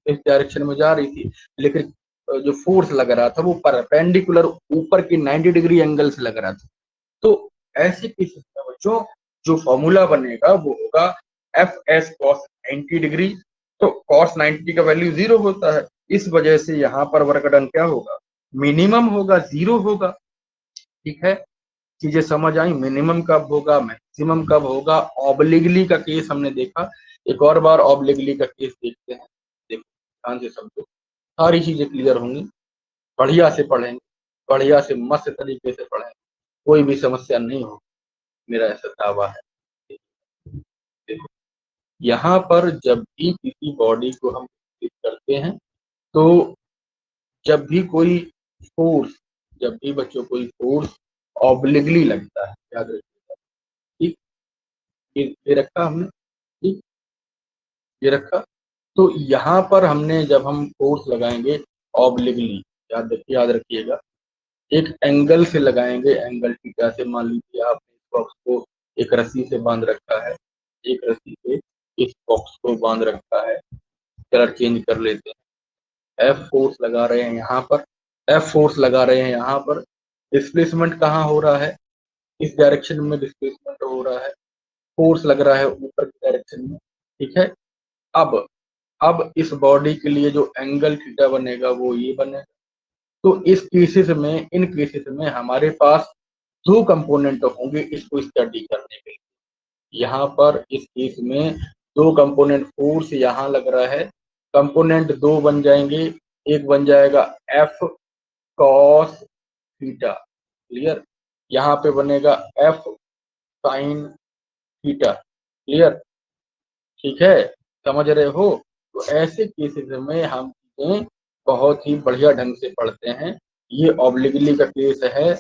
इस डायरेक्शन में जा रही थी, लेकिन जो फोर्स लग रहा था वो परपेंडिकुलर ऊपर की 90 डिग्री एंगल से लग रहा था। तो ऐसे केसेस में बच्चों जो फॉर्मूला बनेगा वो होगा एफ एस कॉस 90 डिग्री। तो कॉस 90 का वैल्यू 0 होता है, इस वजह से यहाँ पर वर्क डन क्या होगा, मिनिमम होगा, 0 होगा, ठीक है। चीजें समझ आई, मिनिमम कब होगा, मैक्सिमम कब होगा। ऑब्लिगली का केस हमने देखा, एक और बार ऑब्लिगली का केस देखते हैं। देखो ध्यान से समझो, सारी चीजें क्लियर होंगी, बढ़िया से पढ़ेंगे, बढ़िया से मस्त तरीके से पढ़ेंगे, कोई भी समस्या नहीं होगी। मेरा ऐसा दावा है। देखो, यहाँ पर जब भी किसी बॉडी को हम विकसित करते हैं, तो जब भी कोई फोर्स, जब भी बच्चों कोई फोर्स ऑब्लिगली लगता है, याद रखिएगा। ठीक, ये रखा हमने। ठीक, ये रखा। तो यहाँ पर हमने जब हम फोर्स लगाएंगे ऑब्लिगली, याद रखिएगा, एक एंगल से लगाएंगे, एंगल थीटा से। मान लीजिए आपने इस बॉक्स को एक रस्सी से बांध रखा है, एक रस्सी से इस बॉक्स को बांध रखा है। कलर चेंज कर लेते हैं। एफ फोर्स लगा रहे हैं यहाँ पर, एफ फोर्स लगा रहे हैं यहाँ पर। डिस्प्लेसमेंट कहाँ हो रहा है? इस डायरेक्शन में डिस्प्लेसमेंट हो रहा है। फोर्स लग रहा है ऊपर की डायरेक्शन में। ठीक है। अब इस बॉडी के लिए जो एंगल थीटा बनेगा वो ये बनेगा। तो इस केसेस में, इन केसेस में हमारे पास दो कंपोनेंट होंगे इसको स्टडी करने के लिए। यहाँ पर इस केस में दो कंपोनेंट, फोर्स यहाँ लग रहा है, कंपोनेंट दो बन जाएंगे। एक बन जाएगा एफ कॉस थीटा, क्लियर। यहाँ पे बनेगा एफ साइन थीटा, क्लियर। ठीक है, समझ रहे हो? तो ऐसे केसेस में हम चीजें बहुत ही बढ़िया ढंग से पढ़ते हैं। ये ऑब्लिगली का केस है,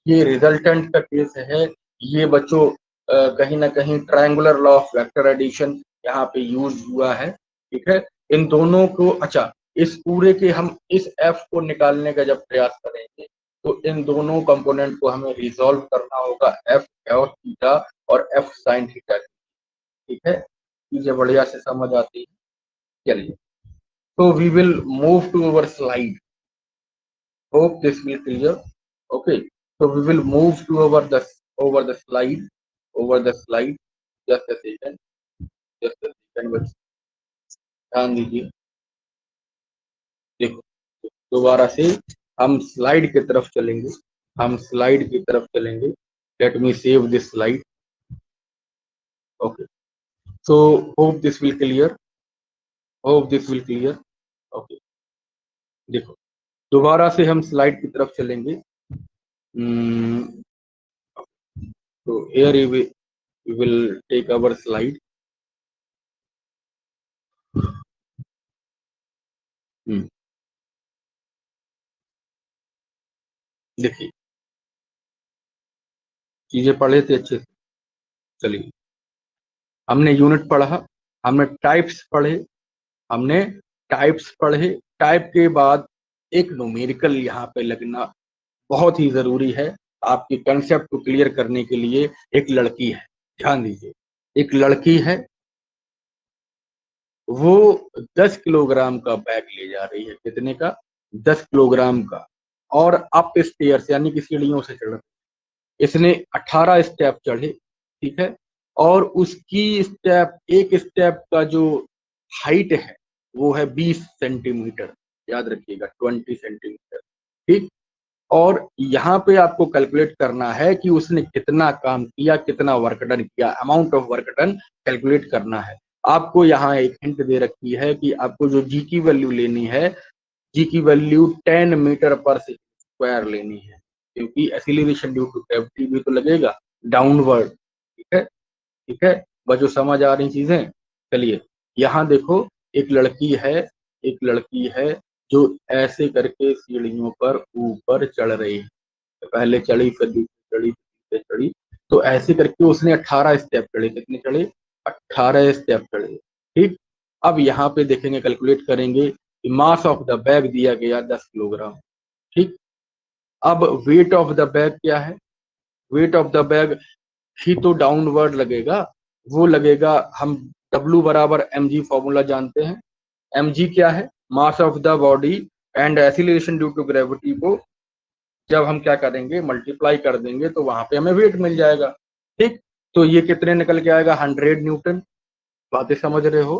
ये रिजल्टेंट का केस है। ये बच्चों कहीं ना कहीं triangular law of vector addition यहाँ पे यूज हुआ है। ठीक है, इन दोनों को, अच्छा, इस पूरे के हम इस एफ को निकालने का जब प्रयास करेंगे तो इन दोनों कंपोनेंट को हमें रिजॉल्व करना होगा, एफ और थीटा और एफ साइन थीटा। ठीक है, चीजें बढ़िया से समझ आती है। चलिए, तो we will move to our slide. Hope this will clear. Okay, so we will move to over the slide, over the slide. Just a second, just a second, बस ध्यान दीजिए। देखो, दोबारा से हम स्लाइड की तरफ चलेंगे, हम स्लाइड की तरफ चलेंगे। Let me save this slide. Okay, so hope this will clear, hope this will clear. Okay, देखो, दोबारा से हम स्लाइड की तरफ चलेंगे। तो here we will take our slide. देखिए, चीजें पढ़े थे अच्छे से। चलिए, हमने यूनिट पढ़ा, हमने टाइप्स पढ़े, हमने टाइप्स पढ़े। टाइप के बाद एक न्यूमेरिकल यहाँ पे लगना बहुत ही जरूरी है आपकी कंसेप्ट को क्लियर करने के लिए। एक लड़की है, ध्यान दीजिए, एक लड़की है, वो 10 किलोग्राम का बैग ले जा रही है। कितने का? 10 किलोग्राम का। और अप स्टेयर्स यानी कि सीढ़ियों से चढ़, इसने 18 स्टेप चढ़े। ठीक है, और उसकी स्टेप, एक स्टेप का जो हाइट है वो है 20 सेंटीमीटर, याद रखिएगा, 20 सेंटीमीटर। ठीक, और यहाँ पे आपको कैलकुलेट करना है कि उसने कितना काम किया, कितना वर्क डन किया, amount of work done calculate करना है। आपको यहाँ एक हिंट दे रखी है कि आपको जो जी की वैल्यू लेनी है, जी की वैल्यू 10 मीटर पर स्क्वायर लेनी है, क्योंकि एक्सीलरेशन ड्यू टू ग्रेविटी भी तो लगेगा डाउनवर्ड। ठीक है, ठीक है, बच्चों समझ आ रही चीजें? चलिए, यहाँ देखो, एक लड़की है, एक लड़की है जो ऐसे करके सीढ़ियों पर ऊपर चढ़ रही है। पहले चढ़ी, फिर दूसरी चढ़ी, फिर चढ़ी, तो ऐसे करके उसने 18 स्टेप चढ़े। कितने चढ़े? 18 स्टेप चढ़े। ठीक, अब यहाँ पे देखेंगे, कैलकुलेट करेंगे, मास ऑफ द बैग दिया गया 10 किलोग्राम। ठीक, अब वेट ऑफ द बैग क्या है? वेट ऑफ द बैग ही तो डाउनवर्ड लगेगा, वो लगेगा, हम W बराबर mg फॉर्मूला जानते हैं। mg क्या है? Mass of the body and acceleration due to gravity को जब हम क्या करेंगे, मल्टीप्लाई कर देंगे तो वहां पे हमें वेट मिल जाएगा। ठीक, तो ये कितने निकल के आएगा? 100 न्यूटन। बातें समझ रहे हो?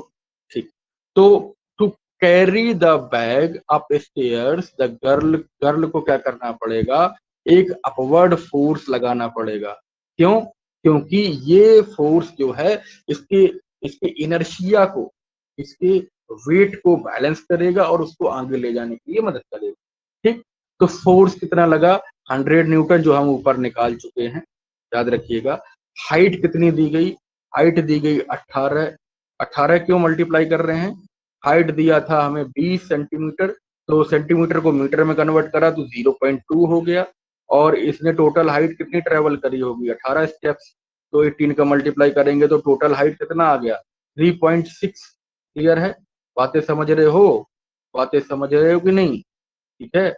ठीक, तो to carry the bag upstairs, the girl, girl को क्या करना पड़ेगा? एक अपवर्ड फोर्स लगाना पड़ेगा। क्यों? क्योंकि ये फोर्स जो है, इसके इसके इनर्शिया को, इसके वेट को बैलेंस करेगा और उसको आगे ले जाने के लिए मदद करेगा। ठीक, तो फोर्स कितना लगा? 100 न्यूटन, जो हम ऊपर निकाल चुके हैं, याद रखिएगा। हाइट कितनी दी गई, हाइट दी गई 18, 18 क्यों मल्टीप्लाई कर रहे हैं, हाइट दिया था हमें 20 सेंटीमीटर, तो सेंटीमीटर को मीटर में कन्वर्ट करा तो 0.2 हो गया, और इसने टोटल हाइट कितनी ट्रेवल करी होगी 18 स्टेप्स, तो 18 का मल्टीप्लाई करेंगे तो टोटल हाइट कितना आ गया 3.6। क्लियर है, बातें समझ रहे हो, बातें समझ रहे हो कि नहीं, ठीक है।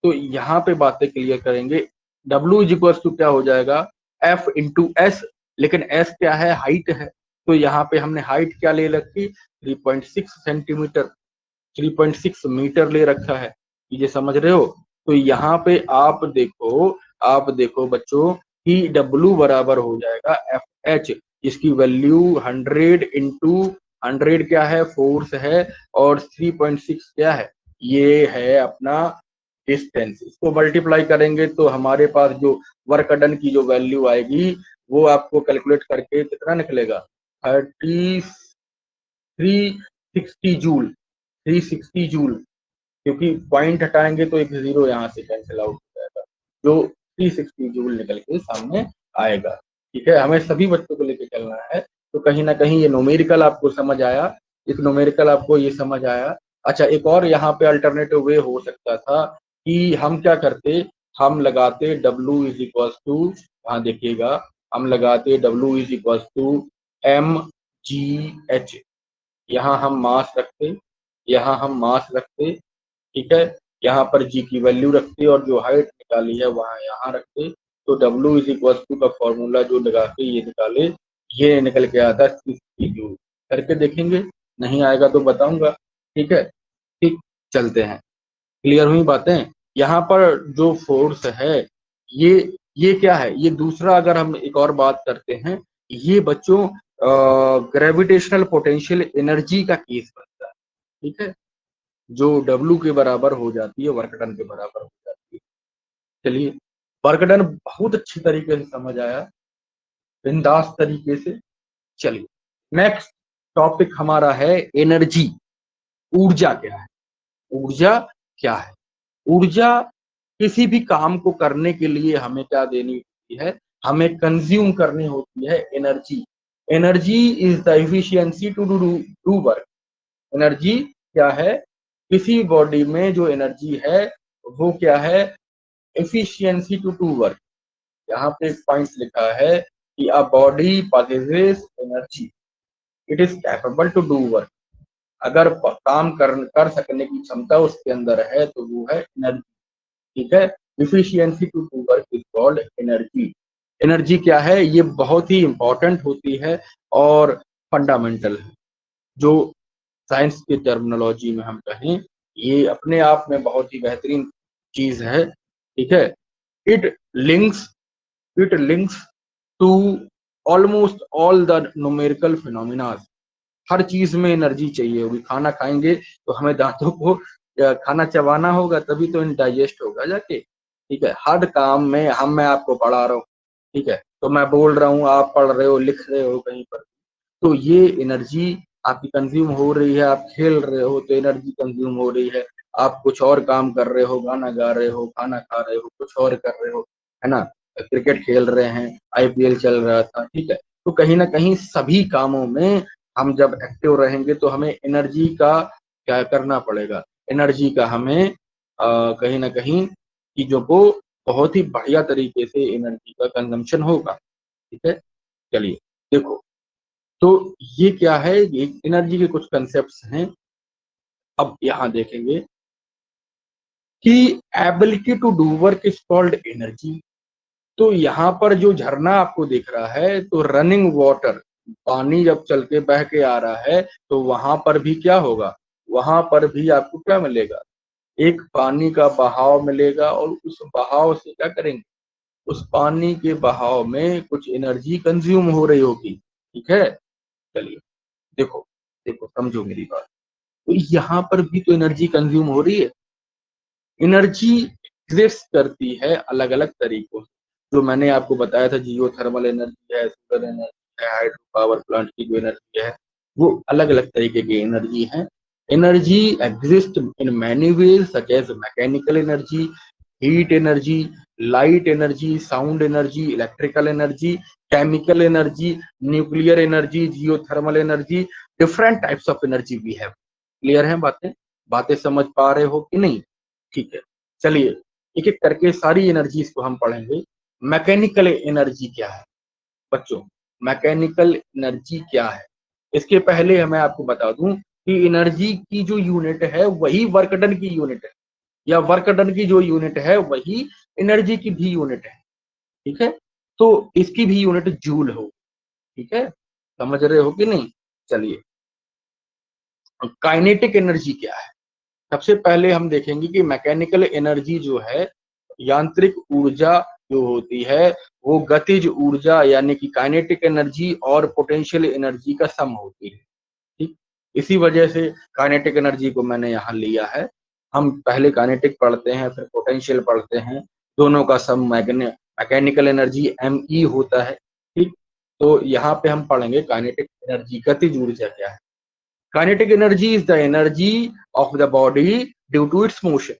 तो यहाँ पे बातें क्लियर करेंगे। W इज इक्वल टू क्या हो जाएगा, F इंटू एस, लेकिन S क्या है, हाइट है, तो यहाँ पे हमने हाइट क्या ले रखी 3.6 सेंटीमीटर, 3.6 मीटर ले रखा है, ये समझ रहे हो। तो यहाँ पे आप देखो बच्चों कि W बराबर हो जाएगा FH, इसकी वैल्यू 100 इंटू 100 क्या है, फोर्स है, और 3.6 क्या है, ये है अपना डिस्टेंस। इसको मल्टीप्लाई करेंगे तो हमारे पास जो वर्क डन की जो वैल्यू आएगी वो आपको कैलकुलेट करके कितना निकलेगा 360 जूल, 360 जूल, क्योंकि पॉइंट हटाएंगे तो एक जीरो यहाँ से कैंसिल आउट हो जाएगा, जो 360 जूल निकल के सामने आएगा। ठीक है, हमें सभी बच्चों को लेके चलना है, तो कहीं ना कहीं ये न्यूमेरिकल आपको समझ आया, एक न्यूमेरिकल आपको ये समझ आया। अच्छा, एक और यहाँ पे अल्टरनेटिव वे हो सकता था कि हम क्या करते, हम लगाते W इज इक्वल टू, वहां देखिएगा, हम लगाते W is equal to mgh, यहाँ हम मास रखते, यहाँ हम मास रखते, ठीक है, यहाँ पर जी की वैल्यू रखते और जो हाइट निकाली है वहां यहाँ रखते, तो W इज इक्वल टू का फॉर्मूला जो लगा के ये निकाले, ये निकल के आता है 60 जूल। करके देखेंगे, नहीं आएगा तो बताऊंगा, ठीक है। ठीक, चलते हैं, क्लियर हुई बातें। यहाँ पर जो फोर्स है, ये क्या है, ये दूसरा, अगर हम एक और बात करते हैं, ये बच्चों ग्रेविटेशनल पोटेंशियल एनर्जी का केस बनता है, ठीक है, जो W के बराबर हो जाती है, वर्क डन के बराबर हो जाती है। चलिए, वर्क डन बहुत अच्छी तरीके से समझ आया, बिंदास तरीके से। चलिए, नेक्स्ट टॉपिक हमारा है एनर्जी, ऊर्जा क्या है, ऊर्जा क्या है। ऊर्जा किसी भी काम को करने के लिए हमें क्या देनी होती है, हमें कंज्यूम करनी होती है energy. Energy is the efficiency to do work. Energy क्या है, किसी बॉडी में जो एनर्जी है वो क्या है, एफिशिएंसी टू डू वर्क। यहाँ पे एक पॉइंट लिखा है कि a body possesses energy, it is capable to do work. अगर काम कर सकने की क्षमता उसके अंदर है तो वो है एनर्जी, ठीक है। Efficiency to do work is called energy. Energy क्या है, ये बहुत ही इंपॉर्टेंट होती है और फंडामेंटल है, जो साइंस की टर्मिनोलॉजी में हम कहें, ये अपने आप में बहुत ही बेहतरीन चीज है, ठीक है। It links it links to almost all the numerical phenomena. हर चीज में एनर्जी चाहिए होगी, खाना खाएंगे तो हमें दांतों को खाना चबाना होगा, तभी तो डाइजेस्ट होगा जाके, ठीक है। हर काम में मैं आपको पढ़ा रहा हूँ, ठीक है, तो मैं बोल रहा हूँ, आप पढ़ रहे हो, लिख रहे हो कहीं पर, तो ये एनर्जी आपकी कंज्यूम हो रही है। आप खेल रहे हो तो एनर्जी कंज्यूम हो रही है, आप कुछ और काम कर रहे हो, गाना गा रहे हो, खाना खा रहे हो, कुछ और कर रहे हो, है ना, क्रिकेट खेल रहे हैं, IPL चल रहा था, ठीक है। तो कहीं ना कहीं सभी कामों में हम जब एक्टिव रहेंगे तो हमें एनर्जी का क्या करना पड़ेगा, एनर्जी का हमें कहीं ना कहीं चीजों को बहुत ही बढ़िया तरीके से एनर्जी का कंजम्पशन होगा, ठीक है। चलिए, देखो, तो ये क्या है, ये एनर्जी के कुछ कंसेप्ट्स हैं। अब यहाँ देखेंगे कि ability to do work is called energy. तो यहाँ पर जो झरना आपको दिख रहा है, तो रनिंग वाटर, पानी जब चल के बह के आ रहा है तो वहां पर भी क्या होगा, वहां पर भी आपको क्या मिलेगा, एक पानी का बहाव मिलेगा, और उस बहाव से क्या करेंगे, उस पानी के बहाव में कुछ एनर्जी कंज्यूम हो रही होगी, ठीक है। चलिए, देखो देखो, समझो मेरी बात, तो यहाँ पर भी तो एनर्जी कंज्यूम हो रही है। एनर्जी एग्जिस्ट करती है अलग अलग तरीकों से, जो मैंने आपको बताया था, जियो थर्मल एनर्जी है, सोलर एनर्जी है, हाइड्रो पावर प्लांट की जो एनर्जी है, वो अलग अलग तरीके की एनर्जी है। Energy exist in many ways such as mechanical energy, heat energy, light energy, sound energy, electrical energy, chemical energy, nuclear energy, geothermal energy, different types of energy we have. Clear है बातें? बातें समझ पा रहे हो कि नहीं? ठीक है, चलिए एक एक करके सारी एनर्जीज को हम पढ़ेंगे। मैकेनिकल एनर्जी क्या है बच्चों? मैकेनिकल एनर्जी क्या है? इसके पहले मैं आपको बता दूं कि एनर्जी की जो यूनिट है वही वर्क डन की यूनिट है, या वर्क डन की जो यूनिट है वही एनर्जी की भी यूनिट है। ठीक है, तो इसकी भी यूनिट जूल हो। ठीक है, समझ रहे हो कि नहीं? चलिए, काइनेटिक एनर्जी क्या है? सबसे पहले हम देखेंगे कि मैकेनिकल एनर्जी जो है, यांत्रिक ऊर्जा जो होती है, वो गतिज ऊर्जा यानी कि काइनेटिक एनर्जी और पोटेंशियल एनर्जी का सम होती है। ठीक, इसी वजह से काइनेटिक एनर्जी को मैंने यहाँ लिया है। हम पहले काइनेटिक पढ़ते हैं, फिर पोटेंशियल पढ़ते हैं, दोनों का सम मैकेनिकल एनर्जी ME होता है। ठीक, तो यहाँ पे हम पढ़ेंगे काइनेटिक एनर्जी, गतिज ऊर्जा क्या है। Kinetic energy is the energy of the body due to its motion.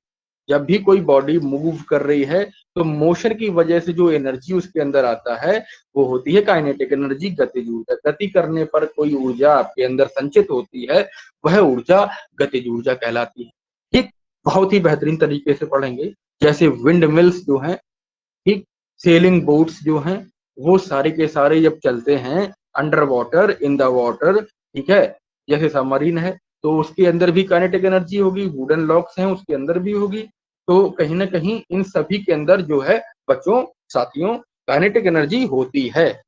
जब भी कोई बॉडी मूव कर रही है तो मोशन की वजह से जो एनर्जी उसके अंदर आता है वो होती है काइनेटिक एनर्जी, गतिज ऊर्जा। गति करने पर कोई ऊर्जा आपके अंदर संचित होती है, वह ऊर्जा गतिज ऊर्जा कहलाती है। ठीक, बहुत ही बेहतरीन तरीके से पढ़ेंगे। जैसे विंड मिल्स जो हैं, ठीक, सेलिंग बोट्स जो हैं, वो सारे के सारे जब चलते हैं under water, in the water, ठीक है, जैसे सबमरीन है तो उसके अंदर भी काइनेटिक एनर्जी होगी, वुडन लॉक्स हैं उसके अंदर भी होगी। तो कहीं ना कहीं इन सभी के अंदर जो है बच्चों, साथियों, काइनेटिक एनर्जी होती है।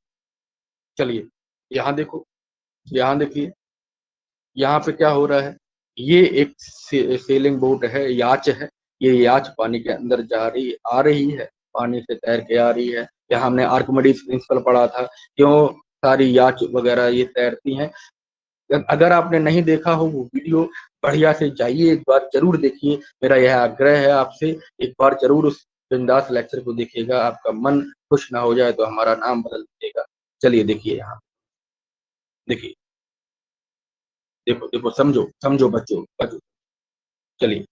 चलिए यहाँ देखो, यहाँ देखिए, यहाँ पे क्या हो रहा है। ये एक सेलिंग बोट है, याच है। ये याच पानी के अंदर जा रही आ रही है, पानी से तैर के आ रही है। यहाँ हमने आर्किमिडीज प्रिंसिपल पढ़ा था, क्यों सारी याच वगैरह ये तैरती हैं। अगर आपने नहीं देखा हो वो वीडियो, बढ़िया से जाइए एक बार जरूर देखिए। मेरा यह आग्रह है आपसे, एक बार जरूर उस बिंदास लेक्चर को देखिएगा। आपका मन खुश ना हो जाए तो हमारा नाम बदल दीजिएगा। चलिए देखिए, यहाँ देखिए, देखो देखो, समझो समझो बच्चों, बच्चों, चलिए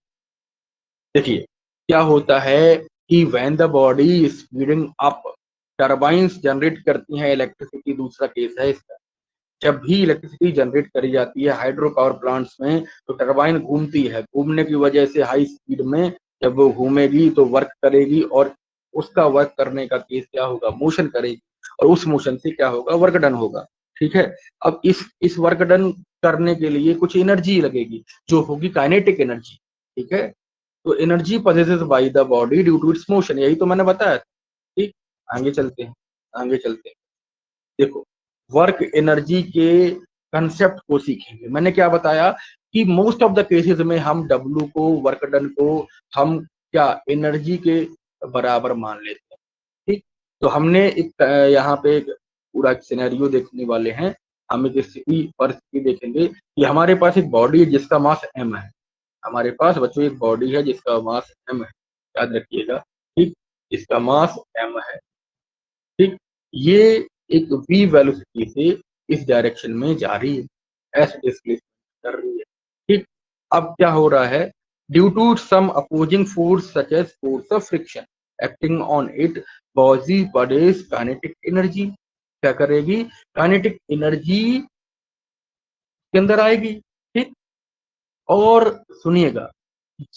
देखिए क्या होता है कि when the body is speeding up, turbines generate करती हैं इलेक्ट्रिसिटी। दूसरा केस है इसका। जब भी इलेक्ट्रिसिटी जनरेट करी जाती है हाइड्रो पावर प्लांट्स में, तो टरबाइन घूमती है, घूमने की वजह से हाई स्पीड में जब वो घूमेगी तो वर्क करेगी, और उसका वर्क करने का केस क्या होगा, मोशन करेगी, और उस मोशन से क्या होगा, वर्क डन होगा। ठीक है, अब इस वर्क डन करने के लिए कुछ एनर्जी लगेगी जो होगी काइनेटिक एनर्जी। ठीक है, तो energy possesses by the body due to its motion, यही तो मैंने बताया था। ठीक, आगे चलते हैं, आगे चलते हैं। देखो, वर्क एनर्जी के कंसेप्ट को सीखेंगे। मैंने क्या बताया कि मोस्ट ऑफ द केसेस में हम डब्लू को, वर्क डन को हम क्या एनर्जी के बराबर मान लेते हैं। ठीक, तो हमने एक यहाँ पे एक पूरा सिनेरियो देखने वाले हैं। हम एक स्थिति परिस्थिति देखेंगे कि हमारे पास एक बॉडी है जिसका मास m है। हमारे पास बच्चों एक बॉडी है जिसका मास m है, याद रखिएगा। ठीक, इसका मास m है। ठीक, ये एक v वेलोसिटी से इस डायरेक्शन में जा रही है, s डिस्प्लेसमेंट कर रही है। ठीक, अब क्या हो रहा है, due to some opposing force such as force of friction acting on it, body produce kinetic energy. क्या करेगी, काइनेटिक एनर्जी के अंदर आएगी। ठीक, और सुनिएगा,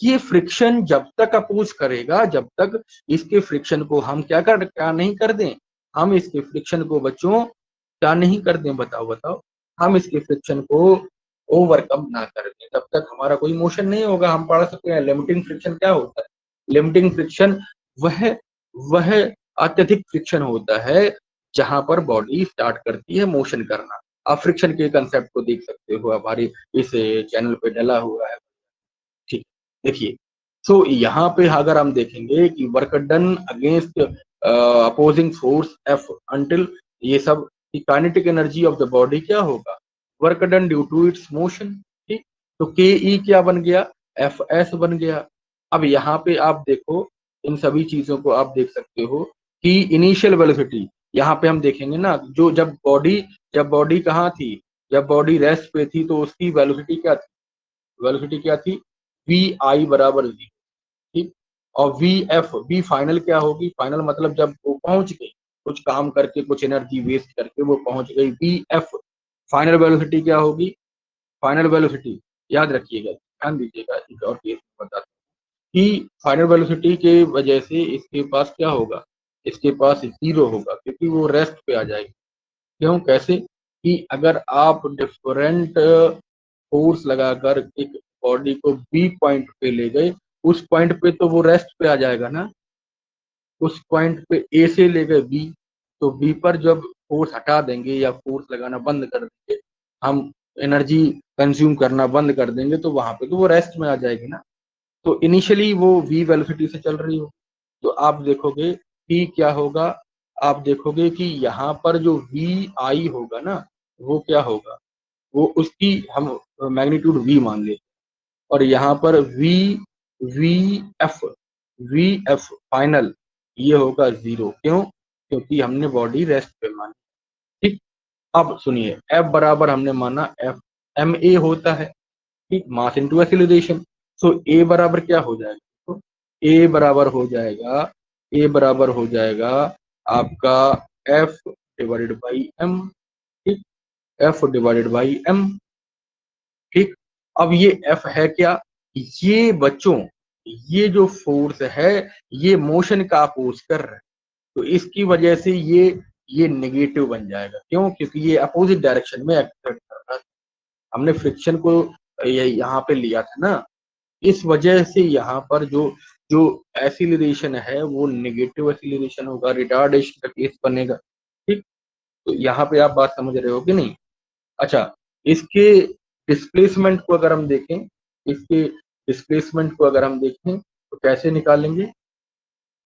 ये फ्रिक्शन जब तक अपोज करेगा, जब तक इसके फ्रिक्शन को हम क्या नहीं कर दें, हम इसके फ्रिक्शन को बच्चों क्या नहीं कर दें, बताओ बताओ, हम इसके फ्रिक्शन को ओवरकम ना कर दें, तब तक हमारा कोई मोशन नहीं होगा। हम पढ़ सकते हैं लिमिटिंग फ्रिक्शन क्या होता है। लिमिटिंग फ्रिक्शन वह वह अत्यधिक फ्रिक्शन होता है जहां पर बॉडी स्टार्ट करती है मोशन करना। आप फ्रिक्शन के कंसेप्ट को देख सकते हो, हमारी इस चैनल पे डला हुआ है। ठीक, देखिए, तो यहाँ पे अगर हम देखेंगे कि work done against opposing force F until, ये सब kinetic energy of the body क्या होगा, work done due to its motion. ठीक, तो के ई क्या बन गया, एफ एस बन गया। अब यहाँ पे आप देखो, इन सभी चीजों को आप देख सकते हो कि इनिशियल वेलोसिटी यहाँ पे हम देखेंगे ना, जो जब बॉडी कहाँ थी, जब बॉडी रेस्ट पे थी तो उसकी वेलोसिटी क्या थी, वेलोसिटी क्या थी, वी आई बराबर जीरो। ठीक, और वी एफ, वी फाइनल क्या होगी, फाइनल मतलब जब वो पहुंच गई, कुछ काम करके कुछ एनर्जी वेस्ट करके वो पहुंच गई, वी एफ फाइनल वेलोसिटी क्या होगी, फाइनल वेलोसिटी याद रखिएगा, ध्यान दीजिएगा, एक और केस बताता हूँ कि फाइनल वेलोसिटी के वजह से इसके पास क्या होगा, इसके पास जीरो होगा, क्योंकि वो रेस्ट पे आ जाएगी। क्यों, कैसे, कि अगर आप डिफरेंट फोर्स लगाकर एक बॉडी को बी पॉइंट पे ले गए, उस पॉइंट पे तो वो रेस्ट पे आ जाएगा ना, उस पॉइंट पे ए से ले गए बी, तो बी पर जब फोर्स हटा देंगे या फोर्स लगाना बंद कर देंगे, हम एनर्जी कंज्यूम करना बंद कर देंगे, तो वहां पे तो वो रेस्ट में आ जाएगी ना। तो इनिशियली वो वी वेलोसिटी से चल रही हो, तो आप देखोगे कि क्या होगा, आप देखोगे कि यहाँ पर जो वी आई होगा ना, वो क्या होगा, वो उसकी हम मैग्नीट्यूड वी मान ले, और यहाँ पर v v f v f final ये होगा जीरो। क्यों, क्योंकि हमने बॉडी रेस्ट पे मानी। ठीक, अब सुनिए, एफ बराबर हमने माना एफ एम ए होता है, ठीक, मास इनटू एक्सीलरेशन। सो ए बराबर क्या हो जाएगा, तो ए बराबर हो जाएगा, ए बराबर हो जाएगा आपका एफ डिवाइडेड बाई एम, ठीक, एफ डिवाइडेड बाई एम, ठीक। अब ये एफ है क्या, ये बच्चों, ये जो फोर्स है, ये मोशन का अपोज कर रहा है, तो इसकी वजह से ये नेगेटिव बन जाएगा। क्यों, क्योंकि ये अपोजिट डायरेक्शन में एक्ट कर रहा है। हमने फ्रिक्शन को यहाँ पे लिया था ना, इस वजह से यहाँ पर जो जो एक्सीलरेशन है वो नेगेटिव एक्सीलरेशन होगा, रिटार्डेशन का केस बनेगा। ठीक, तो यहाँ पे आप बात समझ रहे हो कि नहीं। अच्छा, इसके डिस्प्लेसमेंट को अगर हम देखें, इसके डिस्प्लेसमेंट को अगर हम देखें तो कैसे निकालेंगे,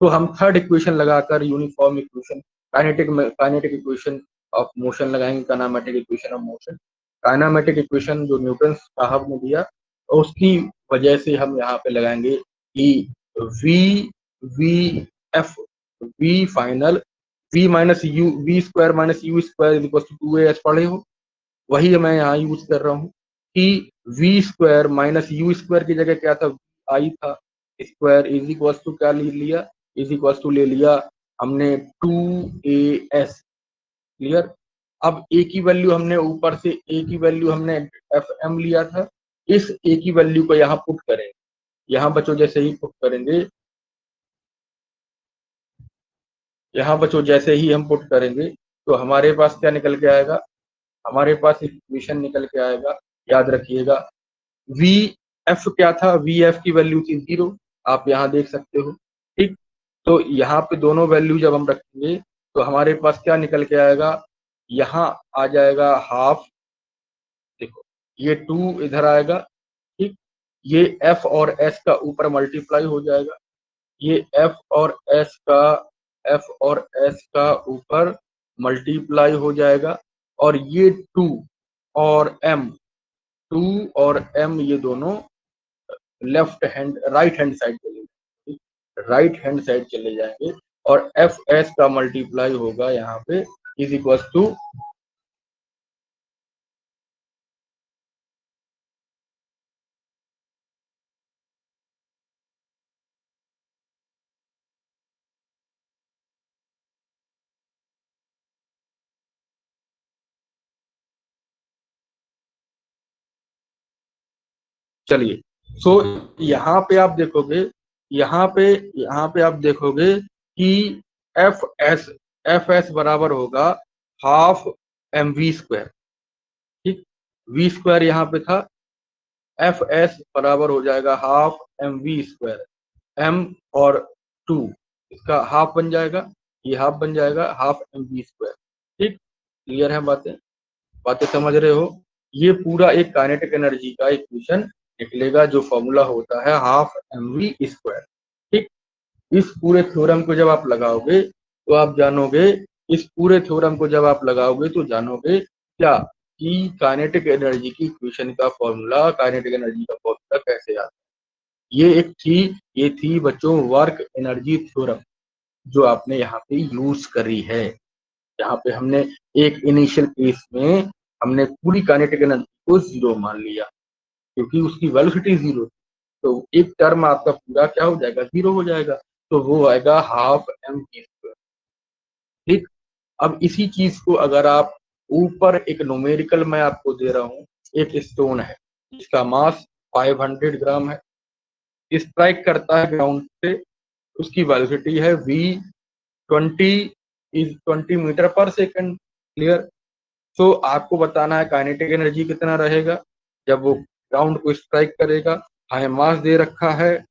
तो हम थर्ड इक्वेशन लगाकर uniform equation, kinetic equation of motion लगाएंगे, kinematic equation of motion. Kinematic equation जो न्यूटन साहब ने दिया, और उसकी वजह से हम यहाँ पे लगाएंगे कि v v f v final v minus u, v square minus u square is equal to 2a पढ़े हो, वही मैं यहाँ यूज कर रहा हूँ कि v square minus u square की जगह क्या था, आई था, स्क्वायर इज इक्वल टू क्या ले लिया, इज इक्वल टू ले लिया हमने 2as, क्लियर। अब ए की वैल्यू हमने ऊपर से, ए की वैल्यू हमने एफ एम लिया था, इस ए की वैल्यू को यहाँ पुट करेंगे, यहाँ बच्चों जैसे ही पुट करेंगे, यहाँ बच्चों जैसे ही हम पुट करेंगे, तो हमारे पास क्या निकल के आएगा, हमारे पास इक्वेशन निकल के आएगा, याद रखिएगा। वी एफ क्या था, वी एफ की वैल्यू थी 0, आप यहाँ देख सकते हो, ठीक। तो यहाँ पे दोनों वैल्यू जब हम रखेंगे तो हमारे पास क्या निकल के आएगा, यहाँ आ जाएगा हाफ, देखो ये 2 इधर आएगा, ठीक, ये एफ और एस का ऊपर मल्टीप्लाई हो जाएगा, ये एफ और एस का ऊपर मल्टीप्लाई हो जाएगा, और ये 2 और एम, 2 और एम ये दोनों left hand right hand side चले जाएंगे, राइट हैंड साइड चले जाएंगे, और एफ एस का मल्टीप्लाई होगा यहाँ पे इज इक्वल टू, चलिए, सो यहाँ पे आप देखोगे, यहाँ पे यहाँ पे आप देखोगे कि एफ एस बराबर होगा हाफ एम वी स्क्वायर, ठीक, वी स्क्वायर यहाँ पे था, एफ एस बराबर हो जाएगा half m v square, m और 2 इसका हाफ बन जाएगा, ये हाफ बन जाएगा हाफ एम वी स्क्वायर, ठीक। क्लियर है बातें, बातें समझ रहे हो। ये पूरा एक काइनेटिक एनर्जी का इक्वेशन निकलेगा, जो फॉर्मूला होता है हाफ एम वी स्क्वायर, ठीक। इस पूरे थ्योरम को जब आप लगाओगे तो आप जानोगे, इस पूरे थ्योरम को जब आप लगाओगे तो जानोगे क्या, कि काइनेटिक एनर्जी की इक्वेशन का फॉर्मूला, काइनेटिक एनर्जी का फॉर्मूला कैसे आता है। ये थी बच्चों वर्क एनर्जी थ्योरम, जो आपने यहाँ पे यूज करी है। यहाँ पे हमने एक इनिशियल केस में हमने पूरी काइनेटिक एनर्जी को जीरो मान लिया, क्योंकि उसकी वेलोसिटी जीरो थी, तो एक टर्म आपका पूरा क्या हो जाएगा, 0 हो जाएगा, तो वो आएगा हाफ mv²। ठीक, अब इसी चीज को अगर आप ऊपर एक न्यूमेरिकल मैं आपको दे रहा हूँ, एक स्टोन है जिसका मास 500 ग्राम है, स्ट्राइक करता है ग्राउंड से, उसकी वेलोसिटी है v20 इज 20 मीटर पर सेकंड। क्लियर। तो आपको बताना है काइनेटिक एनर्जी कितना रहेगा जब वो ग्राउंड को स्ट्राइक करेगा। हमें मास दे रखा है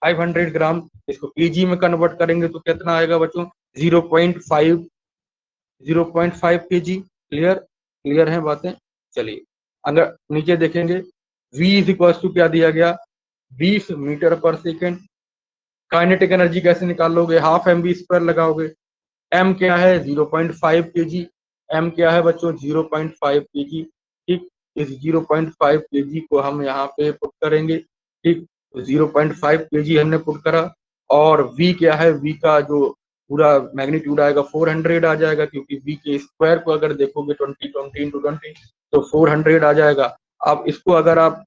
500 ग्राम, इसको केजी में कन्वर्ट करेंगे तो कितना आएगा बच्चों, 0.5 केजी। क्लियर, क्लियर है बातें। चलिए अगर नीचे देखेंगे v इज इक्वल टू क्या दिया गया, 20 मीटर पर सेकेंड। काइनेटिक एनर्जी कैसे निकालोगे, हाफ mv² लगाओगे। m क्या है 0.5 केजी, m क्या है बच्चों 0.5 केजी। ठीक, इस 0.5 केजी को हम यहाँ पे पुट करेंगे। ठीक, 0.5 केजी हमने पुट करा, और v क्या है, v का जो पूरा मैग्नीट्यूड आएगा 400 आ जाएगा, क्योंकि v के स्क्वायर को अगर देखोगे 20 तो 400 आ जाएगा। अब इसको अगर आप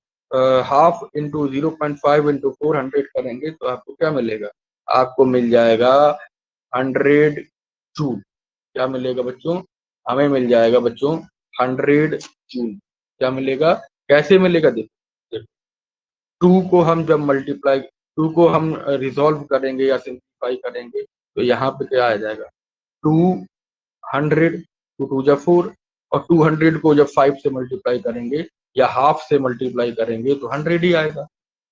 हाफ इंटू 0.5 इंटू 400 करेंगे तो आपको क्या मिलेगा, आपको मिल जाएगा 100 जूल। क्या मिलेगा बच्चों, हमें मिल जाएगा बच्चों 100 जूल। क्या मिलेगा, कैसे मिलेगा, देखो 2 को हम जब मल्टीप्लाई, 2 को हम रिजॉल्व करेंगे या सिंप्लीफाई करेंगे तो यहाँ पे क्या आ जाएगा 200, 2 जा 4, और 200 को जब 5 से मल्टीप्लाई करेंगे या हाफ से मल्टीप्लाई करेंगे तो 100 ही आएगा,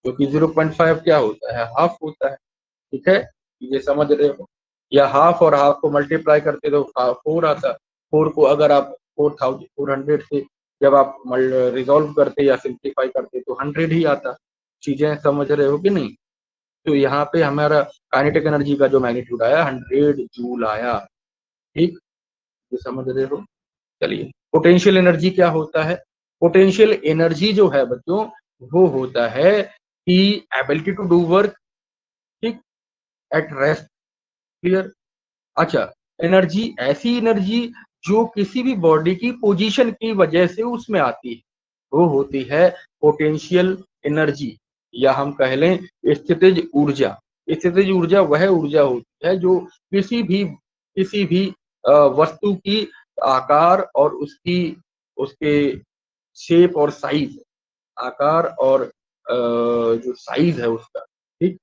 क्योंकि 0.5 क्या होता है, हाफ होता है। ठीक है, ये समझ रहे हो। या हाफ और हाफ को मल्टीप्लाई करते तो 4 आता, 4 को अगर आप 400 से जब आप रिजॉल्व करते या सिंप्लीफाई करते तो 100 ही आता। चीजें समझ रहे हो कि नहीं। तो यहाँ पे हमारा काइनेटिक एनर्जी का जो मैग्नीट्यूड आया 100 जूल आया। ठीक, ये समझ रहे हो। चलिए पोटेंशियल एनर्जी क्या होता है, पोटेंशियल एनर्जी जो है बच्चों वो होता है कि एबिलिटी टू डू वर्क, ठीक, एट रेस्ट। क्लियर। अच्छा, एनर्जी ऐसी एनर्जी जो किसी भी बॉडी की पोजीशन की वजह से उसमें आती है, वो होती है पोटेंशियल एनर्जी, या हम कह लें स्थितिज ऊर्जा। स्थितिज ऊर्जा वह ऊर्जा होती है जो किसी भी वस्तु की आकार और उसकी उसके शेप और साइज, आकार और जो साइज है उसका, ठीक,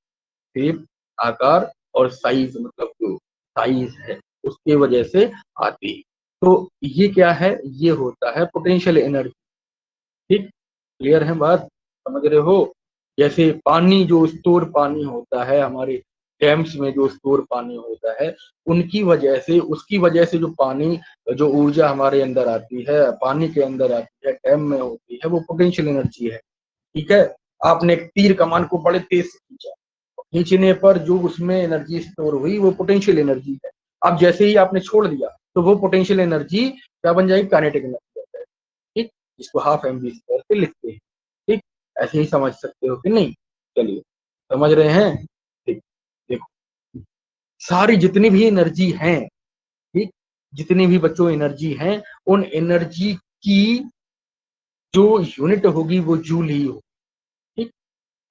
शेप, आकार और साइज, मतलब जो साइज है उसके वजह से आती है। तो ये क्या है, ये होता है पोटेंशियल एनर्जी। ठीक, क्लियर है बात, समझ रहे हो। जैसे पानी, जो स्टोर पानी होता है हमारे डैम्स में, जो स्टोर पानी होता है, उनकी वजह से, उसकी वजह से जो पानी, जो ऊर्जा हमारे अंदर आती है, पानी के अंदर आती है, डैम में होती है, वो पोटेंशियल एनर्जी है। ठीक है, आपने एक तीर कमान को बड़े तेज से खींचा, खींचने पर जो उसमें एनर्जी स्टोर हुई वो पोटेंशियल एनर्जी है। अब जैसे ही आपने छोड़ दिया तो वो पोटेंशियल एनर्जी क्या बन जाएगी, काइनेटिक एनर्जी बन जाएगी। ठीक, इसको हाफ mv² से लिखते हैं। ठीक, ऐसे ही समझ सकते हो कि नहीं। चलिए, समझ रहे हैं। ठीक, देखो सारी जितनी भी एनर्जी है, ठीक, जितनी भी बच्चों एनर्जी है, उन एनर्जी की जो यूनिट होगी वो जूल ही होगी। ठीक,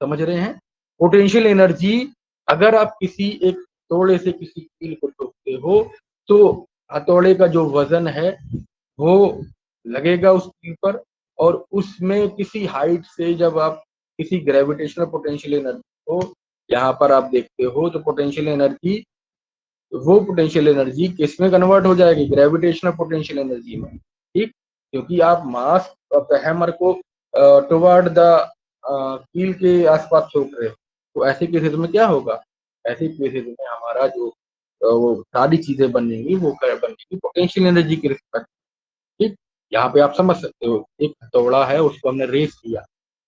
समझ रहे हैं। पोटेंशियल एनर्जी, अगर आप किसी एक हथौड़े से किसी कील को ठोकते हो तो हथौड़े का जो वजन है वो लगेगा उस कील पर, और उसमें किसी हाइट से जब आप किसी ग्रेविटेशनल पोटेंशियल एनर्जी को यहाँ पर आप देखते हो तो पोटेंशियल एनर्जी, वो पोटेंशियल एनर्जी किसमें कन्वर्ट हो जाएगी, ग्रेविटेशनल पोटेंशियल एनर्जी में। ठीक, क्योंकि आप मास ऑफ द हैमर को टुवर्ड द कील के आसपास ठोक रहे हो, तो ऐसे केसेस में क्या होगा, ऐसे केसेस में हमारा जो वो सारी चीजें बनेंगी वो बनेंगी पोटेंशियल एनर्जी के रिस्पेक्ट। ठीक, यहाँ पे आप समझ सकते हो, एक हथौड़ा है उसको हमने रेस किया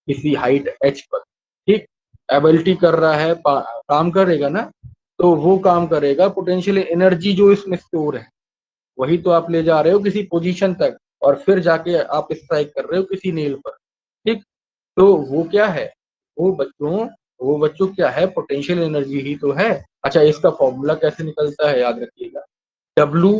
किसी हाइट h पर, ठीक, एबिलिटी कर रहा है, काम करेगा ना, तो वो काम करेगा पोटेंशियल एनर्जी जो इसमें स्टोर है, वही तो आप ले जा रहे हो किसी पोजीशन तक, और फिर जाके आप स्ट्राइक कर रहे हो किसी नेल पर। ठीक, तो वो क्या है, वो बच्चों वो बच्चों क्या है, पोटेंशियल एनर्जी ही तो है। अच्छा, इसका फॉर्मूला कैसे निकलता है, याद रखिएगा, डब्ल्यू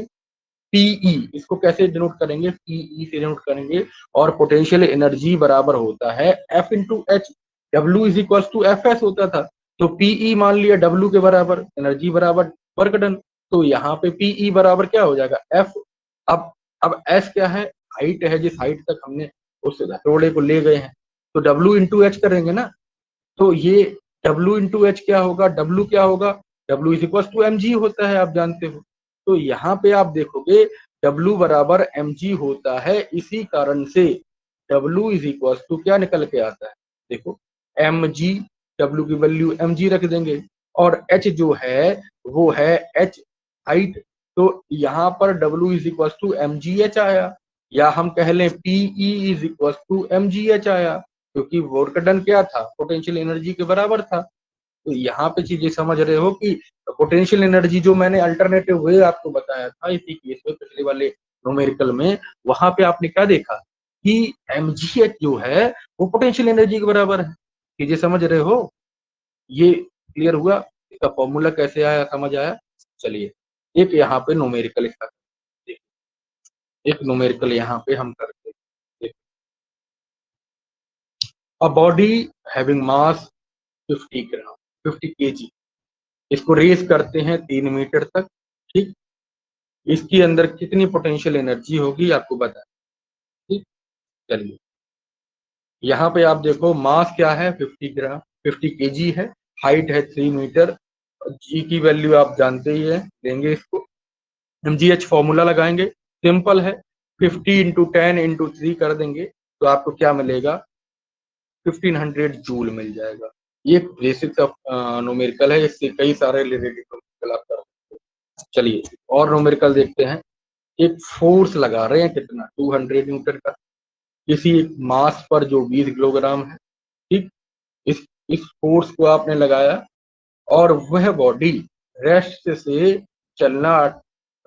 पीई, इसको कैसे डिनोट करेंगे, पीई से डिनोट करेंगे, और पोटेंशियल एनर्जी बराबर होता है F into H. W is equal to F S होता था, तो पीई मान लिया W के बराबर, एनर्जी बराबर वर्क डन, तो यहाँ पे पीई बराबर क्या हो जाएगा एफ। अब एस क्या है, हाइट है, जिस हाइट तक हमने उस हथौड़े को ले गए हैं, तो W इंटू एच करेंगे ना, तो ये W इंटू एच क्या होगा, W क्या होगा, W is equal to mg होता है, आप जानते हो। तो यहाँ पे आप देखोगे W बराबर mg होता है, इसी कारण से W इज इक्वल टू क्या निकल के आता है, देखो mg, W की वैल्यू mg रख देंगे, और h जो है वो है h हाइट, तो यहाँ पर W is equal to mgh आया, या हम कह लें PE is equal to mgh आया, क्योंकि वर्क डन क्या था, पोटेंशियल एनर्जी के बराबर था। तो यहाँ पे चीजें समझ रहे हो कि पोटेंशियल एनर्जी जो मैंने अल्टरनेटिव वे आपको बताया था इसी केस में, पिछले वाले न्यूमेरिकल में, वहां पे आपने क्या देखा कि mgh जो है वो पोटेंशियल एनर्जी के बराबर है। चीजें समझ रहे हो, ये क्लियर हुआ, इसका फॉर्मूला कैसे आया, समझ आया। चलिए एक यहाँ पे न्यूमेरिकल इसका, एक न्यूमेरिकल यहाँ पे हम करते हैं। A body having mass 50 gram, 50 KG, इसको रेस करते हैं 3 मीटर तक, ठीक। इसके अंदर कितनी पोटेंशियल एनर्जी होगी आपको बताएं, ठीक। चलिए यहाँ पे आप देखो मास क्या है 50 ग्राम, 50 केजी है, हाइट है 3 मीटर, जी की वैल्यू आप जानते ही है, लेंगे इसको mgh फॉर्मूला लगाएंगे, सिंपल है, 50 इंटू 10 इंटू 3 कर देंगे तो आपको क्या मिलेगा, 1500 जूल मिल जाएगा। ये बेसिक्स ऑफ न्यूमेरिकल है, इससे कई सारे रिलेटेड न्यूमेरिकल आप कर सकते हो। चलिए और न्यूमेरिकल देखते हैं। एक फोर्स लगा रहे हैं कितना, 200 न्यूटन का, किसी एक मास पर जो 20 किलोग्राम है, ठीक। इस फोर्स को आपने लगाया और वह बॉडी रेस्ट से चलना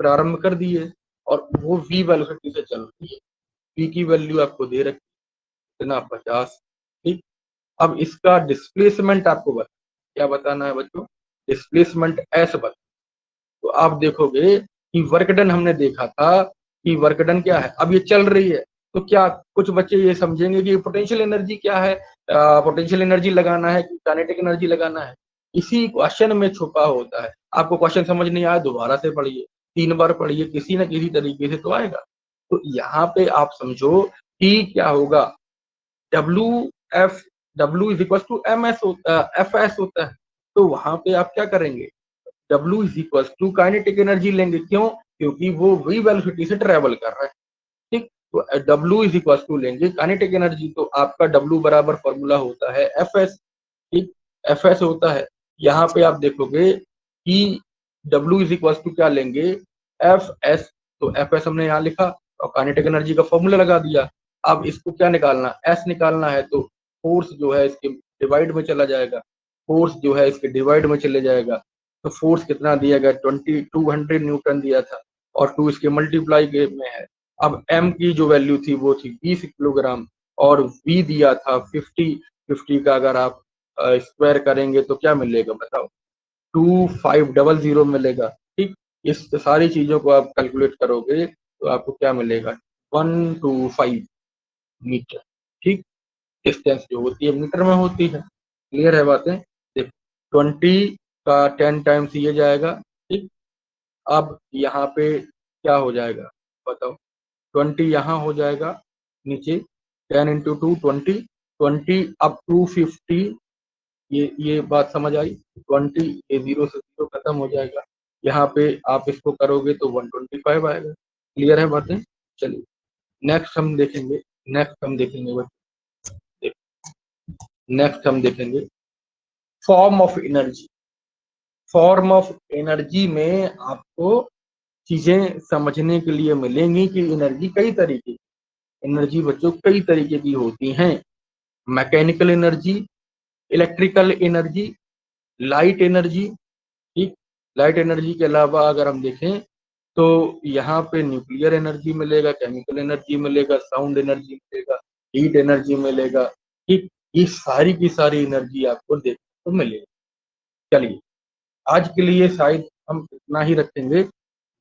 प्रारंभ कर दिए, और वो v वेलोसिटी से चल रही है, v की वैल्यू आपको दे रखी कितना 50, ठीक। अब इसका डिस्प्लेसमेंट आपको क्या बताना है बच्चों, डिस्प्लेसमेंट एस बता। तो आप देखोगे कि वर्क डन हमने देखा था कि वर्क डन क्या है, अब ये चल रही है, तो क्या कुछ बच्चे ये समझेंगे कि पोटेंशियल एनर्जी क्या है, पोटेंशियल एनर्जी लगाना है कि काइनेटिक एनर्जी लगाना है, इसी क्वेश्चन में छुपा होता है। आपको क्वेश्चन समझ नहीं आया दोबारा से पढ़िए, 3 बार पढ़िए, किसी न किसी तरीके से तो आएगा। तो यहाँ पे आप समझो कि क्या होगा, W F, W is equal to M S F S होता है, तो वहां पे आप क्या करेंगे, W is equal to kinetic energy लेंगे, क्यों, क्योंकि वो v वेलोसिटी से ट्रेवल कर रहा है, ठीक। तो W इज इक्वल टू लेंगे काइनेटिक एनर्जी, तो आपका W बराबर फॉर्मूला होता है Fs, ठीक, Fs होता है। यहाँ पे आप देखोगे कि W इज इक्वल टू क्या लेंगे, Fs, तो Fs हमने यहाँ लिखा और काइनेटिक एनर्जी का फॉर्मूला लगा दिया। अब इसको क्या निकालना, S निकालना है, तो फोर्स जो है इसके डिवाइड में चला जाएगा, फोर्स जो है इसके डिवाइड में चले जाएगा, तो फोर्स कितना दिया गया, 200 न्यूटन दिया था, और 2 इसके मल्टीप्लाई में है। अब m की जो वैल्यू थी वो थी 20 किलोग्राम, और v दिया था 50, 50 का अगर आप स्क्वायर करेंगे तो क्या मिलेगा बताओ, 2500 मिलेगा, ठीक। इस सारी चीजों को आप कैलकुलेट करोगे तो आपको क्या मिलेगा, 125 मीटर, ठीक। डिस्टेंस जो होती है मीटर में होती है, क्लियर है बातें। देखो 20 का 10 टाइम्स ये जाएगा, ठीक। अब यहाँ पे क्या हो जाएगा बताओ, 20 यहाँ हो जाएगा नीचे, 10 इंटू 2 20, 20 अब 250, ये बात समझ आई, 20 ये 0 से 0 खत्म हो जाएगा, यहाँ पे आप इसको करोगे तो 125 आएगा, क्लियर है बातें। चलिए नेक्स्ट हम देखेंगे, नेक्स्ट हम देखेंगे बच्चे, नेक्स्ट हम देखेंगे form of energy. Form of energy में आपको चीजें समझने के लिए मिलेंगी कि एनर्जी कई तरीके की, एनर्जी बच्चों कई तरीके की होती हैं, mechanical energy, electrical energy, light energy, ठीक। लाइट एनर्जी के अलावा अगर हम देखें तो यहाँ पे न्यूक्लियर एनर्जी मिलेगा, केमिकल एनर्जी मिलेगा, साउंड एनर्जी मिलेगा, हीट एनर्जी मिलेगा, ठीक। ये सारी की सारी एनर्जी आपको देखने को मिलेगी। चलिए आज के लिए शायद हम इतना ही रखेंगे,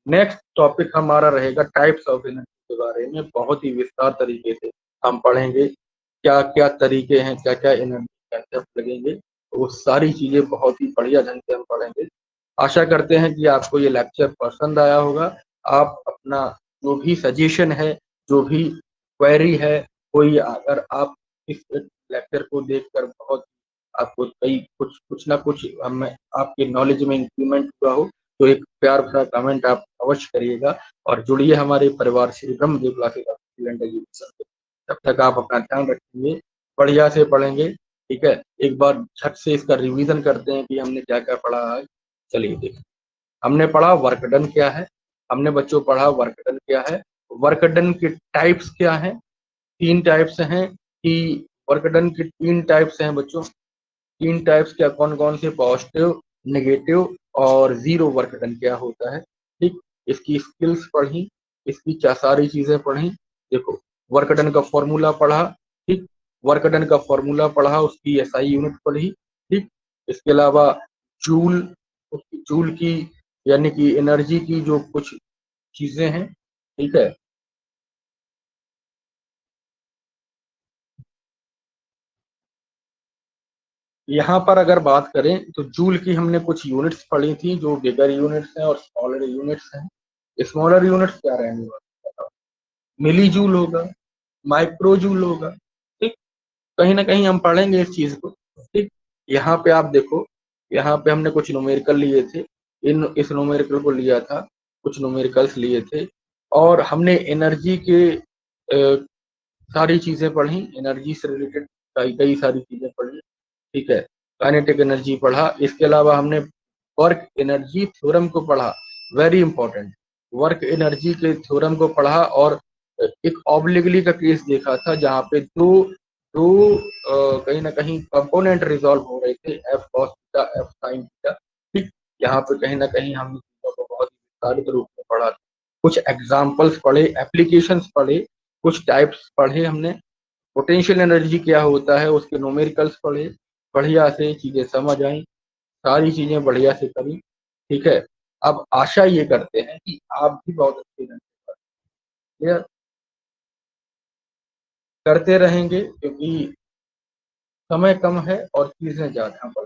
नेक्स्ट टॉपिक हमारा रहेगा टाइप्स ऑफ एनर्जी के बारे में, बहुत ही विस्तार तरीके से हम पढ़ेंगे क्या क्या तरीके हैं, क्या क्या एनर्जी कंसेप्ट लगेंगे, तो वो सारी चीज़ें बहुत ही बढ़िया ढंग से हम पढ़ेंगे। आशा करते हैं कि आपको ये लेक्चर पसंद आया होगा। आप अपना जो भी सजेशन है, जो भी क्वेरी है, कोई अगर आप इस लेक्चर को देखकर बहुत आपको कई कुछ ना कुछ हमें आपके नॉलेज में इंक्रीमेंट हुआ हो, तो एक प्यार भरा कमेंट आप अवश्य करिएगा और जुड़िए हमारे परिवार Shri Brahmadev classes of student education से। तब तक आप अपना ध्यान रखेंगे, बढ़िया से पढ़ेंगे, ठीक है? एक बार झट से इसका रिवीजन करते हैं कि हमने क्या-क्या पढ़ा है। चलिए देखिए, हमने पढ़ा वर्क डन क्या है, हमने बच्चों पढ़ा वर्क डन क्या है, वर्क डन के टाइप्स क्या हैं, 3 टाइप्स हैं कि वर्क डन के 3 टाइप्स हैं बच्चों। 3 टाइप्स क्या कौन-कौन से पॉजिटिव, नेगेटिव और ज़ीरो वर्क डन क्या होता है, ठीक? इसकी स्किल्स पढ़ी, इसकी सारी चीज़ें पढ़ी। देखो, वर्क डन का फ़ॉर्मूला पढ़ा, ठीक? वर्क डन का फ़ॉर्मूला पढ़ा, उसकी एसआई यूनिट पढ़ी, ठीक? इसके अलावा जूल, उसकी जूल की यानी कि एनर्जी की जो कुछ चीज़ें हैं, ठीक है? यहाँ पर अगर बात करें तो जूल की हमने कुछ यूनिट्स पढ़ी थी जो बिगर यूनिट्स हैं और स्मॉलर यूनिट्स हैं। स्मॉलर यूनिट्स क्या रहेंगे बताओ? मिली जूल होगा, माइक्रो जूल होगा, ठीक? कहीं न कहीं हम पढ़ेंगे इस चीज़ को, ठीक? यहाँ पे आप देखो, यहाँ पे हमने कुछ न्यूमेरिकल लिए थे, इन इस न्यूमेरिकल को लिया था, कुछ न्यूमेरिकल्स लिए थे और हमने एनर्जी के सारी चीज़ें पढ़ी, एनर्जी से रिलेटेड कई सारी चीज़ें पढ़ी। ठीक है, काइनेटिक एनर्जी पढ़ा, इसके अलावा हमने वर्क एनर्जी थ्योरम को पढ़ा, वेरी इंपॉर्टेंट। वर्क एनर्जी के थ्योरम को पढ़ा और एक ऑब्लिगली का केस देखा था जहाँ पे दो दो कहीं न कहीं कंपोनेंट रिज़ॉल्व हो रहे थे, F cos theta, F sine theta, ठीक? यहाँ पे कहीं न कहीं हमने चीज़ों को बहुत ही विस्तारित रूप में पढ़ा। कुछ एग्ज़ाम्पल्स पढ़े, एप्लीकेशंस पढ़े, कुछ टाइप्स पढ़े हमने, पोटेंशियल एनर्जी क्या होता है, उसके न्यूमेरिकल्स पढ़े, बढ़िया से चीज़ें समझ आईं, सारी चीज़ें बढ़िया से करी, ठीक है? अब आशा ये करते हैं कि आप भी बहुत अच्छे ढंग से क्लियर करते रहेंगे क्योंकि समय कम है और चीज़ें ज़्यादा पड़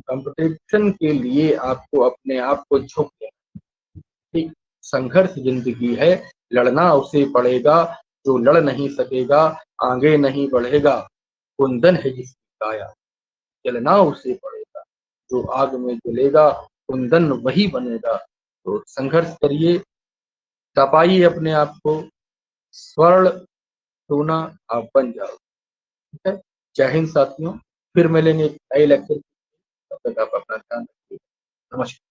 कॉम्पिटिशन के लिए आपको अपने आप को झोंक देना, ठीक? संघर्ष ज़िंदगी है, लड़ना उसे पड़ेगा, जो लड़ नहीं सकेगा, आगे नहीं बढ़ेगा, कुंदन है जिसकी काया। जलना उसे पड़ेगा, जो आग में जलेगा कुंदन वही बनेगा। तो संघर्ष करिए, तपाइए अपने आप को, स्वर्ण सोना आप बन जाओ। ठीक है? जय हिंद साथियों, फिर मिलेंगे एक नए लेक्चर। तब तक आप अपना ध्यान रखिए। नमस्कार।